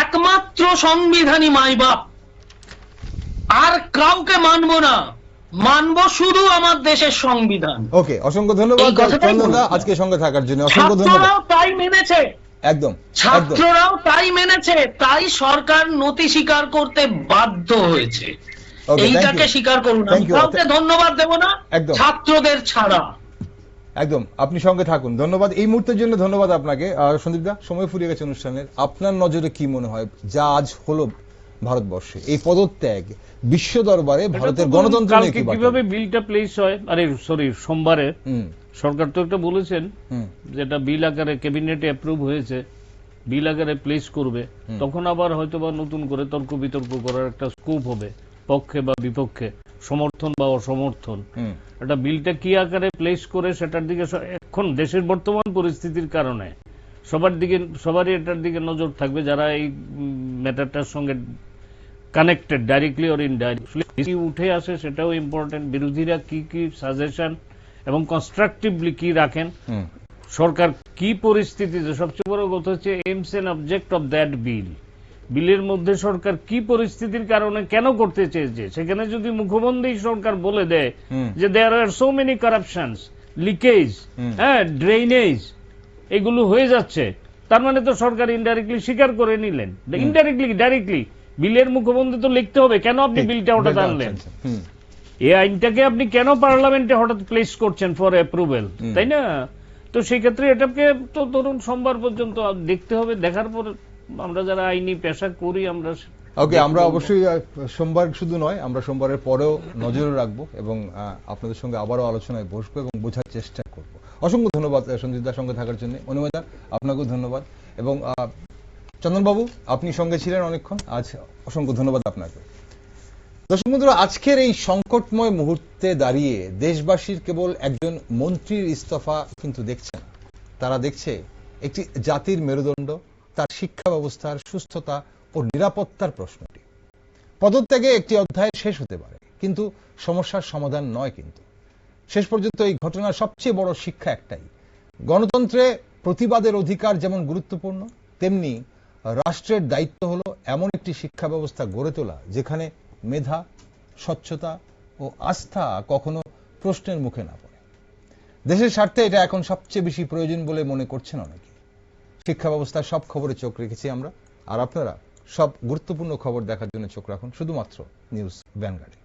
একমাত্র সংবিধানই মাইবাপ, আর কাউকে মানবো না, মানবো শুধু আমার দেশের সংবিধান। ওকে, অসংখ্য ধন্যবাদ এই কথাটাই চন্দনদা বলছি। আজকে সঙ্গে থাকার জন্য। অসংখ্য ধন্যবাদ। ছাত্ররাও তাই মেনেছে, একদম একদম ছাত্ররাও তাই মেনেছে, তাই সরকার নতি স্বীকার করতে বাধ্য হয়েছে। Okay, thank এইটাকে you. স্বীকার করুন। Thank you. কাউকে ধন্যবাদ দেব না, একদম। ছাত্রদের ছাড়া। একদম, আপনি সঙ্গে থাকুন। ধন্যবাদ এই মুহূর্তের জন্য, ধন্যবাদ আপনাকে। আর সন্দীপ দা, সময় ফুরিয়ে গেছে অনুষ্ঠানের, আপনার নজরে কি মনে হয় যা আজ হলো ভারতবর্ষে, এই পদত্যাগ বিশ্ব দরবারে ভারতের গণতন্ত্র নিয়ে কি বার্তা? কিভাবে বিলটা প্লেস হয়? আরে সরি, সোমবারে হুম, সরকার তো একটা বলেছেন হুম, যেটা বিল আকারে ক্যাবিনেটে অ্যাপ্রুভ হয়েছে, বিল আকারে প্লেস করবে, তখন আবার হয়তো বা নতুন করে তর্ক বিতর্ক করার একটা স্কোপ হবে, পক্ষে বা বিপক্ষে, সমর্থন বা অসমর্থন। হুম, একটা বিলটা কি আকারে প্লেস করে সেটার দিকে এখন দেশের বর্তমান পরিস্থিতির কারণে সবারই এটার দিকে নজর থাকবে, যারা এই ম্যাটারটার সঙ্গে কানেক্টেড ডাইরেক্টলি অর ইনডাইরেক্টলি। উঠে আসে সেটাও ইম্পর্টেন্ট, বিরোধীরা কি কি সাজেশন এবং কনস্ট্রাকটিভলি কি রাখেন, হুম, সরকার কি পরিস্থিতিতে, সবচেয়ে বড় কথা হচ্ছে aims and object of that বিলের মধ্যে সরকার কি পরিস্থিতির কারণে কেন করতে চেয়েছে। সেখানে যদি মুখবন্ধেই সরকার বলে দেয় যে দেয়ার আর সো মেনি কারাপশনস, লিকেজ, হ্যাঁ, ড্রেনেজ, এগুলো হয়ে যাচ্ছে, তার মানে তো সরকার ইনডাইরেক্টলি স্বীকার করে নিলেন। ইনডাইরেক্টলি ডাইরেক্টলি বিলের মুখবন্ধে তো লিখতে হবে কেন আপনি বিলটা হঠাৎ আনলেন, হুম, এই আইনটাকে আপনি কেন পার্লামেন্টে হঠাৎ প্লেস করছেন ফর অ্যাপ্রুভাল, তাই না? তো সেই ক্ষেত্রে এটাকে তো ধরুন সোমবার পর্যন্ত দেখতে হবে, দেখার পর আমরা যারা আইনি পেশা করি আমরা ওকে, আমরা অবশ্যই সোমবার শুধু নয়, আমরা সোমবারের পরেও নজরে রাখবো এবং আপনাদের সঙ্গে আবারও আলোচনায় বসবো এবং বোঝার চেষ্টা করব। অসংখ্য ধন্যবাদ সঞ্জিতদার সঙ্গে থাকার জন্য। অনুমেদা, আপনাকেও ধন্যবাদ। এবং চন্দনবাবু, আপনি সঙ্গে ছিলেন অনেকক্ষণ, আজ অসংখ্য ধন্যবাদ আপনাকে। দর্শক বন্ধুরা, আজকের এই সংকটময় মুহূর্তে দাঁড়িয়ে দেশবাসীর কেবল একজন মন্ত্রীর ইস্তফা কিন্তু দেখছে না, তারা দেখছে একটি জাতির মেরুদণ্ড, তার শিক্ষা ব্যবস্থার সুস্থতা ও নিরাপত্তার প্রশ্নটি। পদত্যাগে একটি অধ্যায় শেষ হতে পারে, কিন্তু সমস্যার সমাধান নয়। কিন্তু শেষ পর্যন্ত এই ঘটনার সবচেয়ে বড় শিক্ষা একটাই, গণতন্ত্রে প্রতিবাদের অধিকার যেমন গুরুত্বপূর্ণ, তেমনি রাষ্ট্রের দায়িত্ব হলো এমন একটি শিক্ষা ব্যবস্থা গড়ে তোলা যেখানে মেধা, স্বচ্ছতা ও আস্থা কখনো প্রশ্নের মুখে না পড়ে। দেশের স্বার্থে এটা এখন সবচেয়ে বেশি প্রয়োজন বলে মনে করছেন অনেকে। শিক্ষা ব্যবস্থার সব খবরে চোখ রেখেছি আমরা, আর আপনারা সব গুরুত্বপূর্ণ খবর দেখার জন্য চোখ রাখুন শুধুমাত্র নিউজ ভ্যানগার্ডে।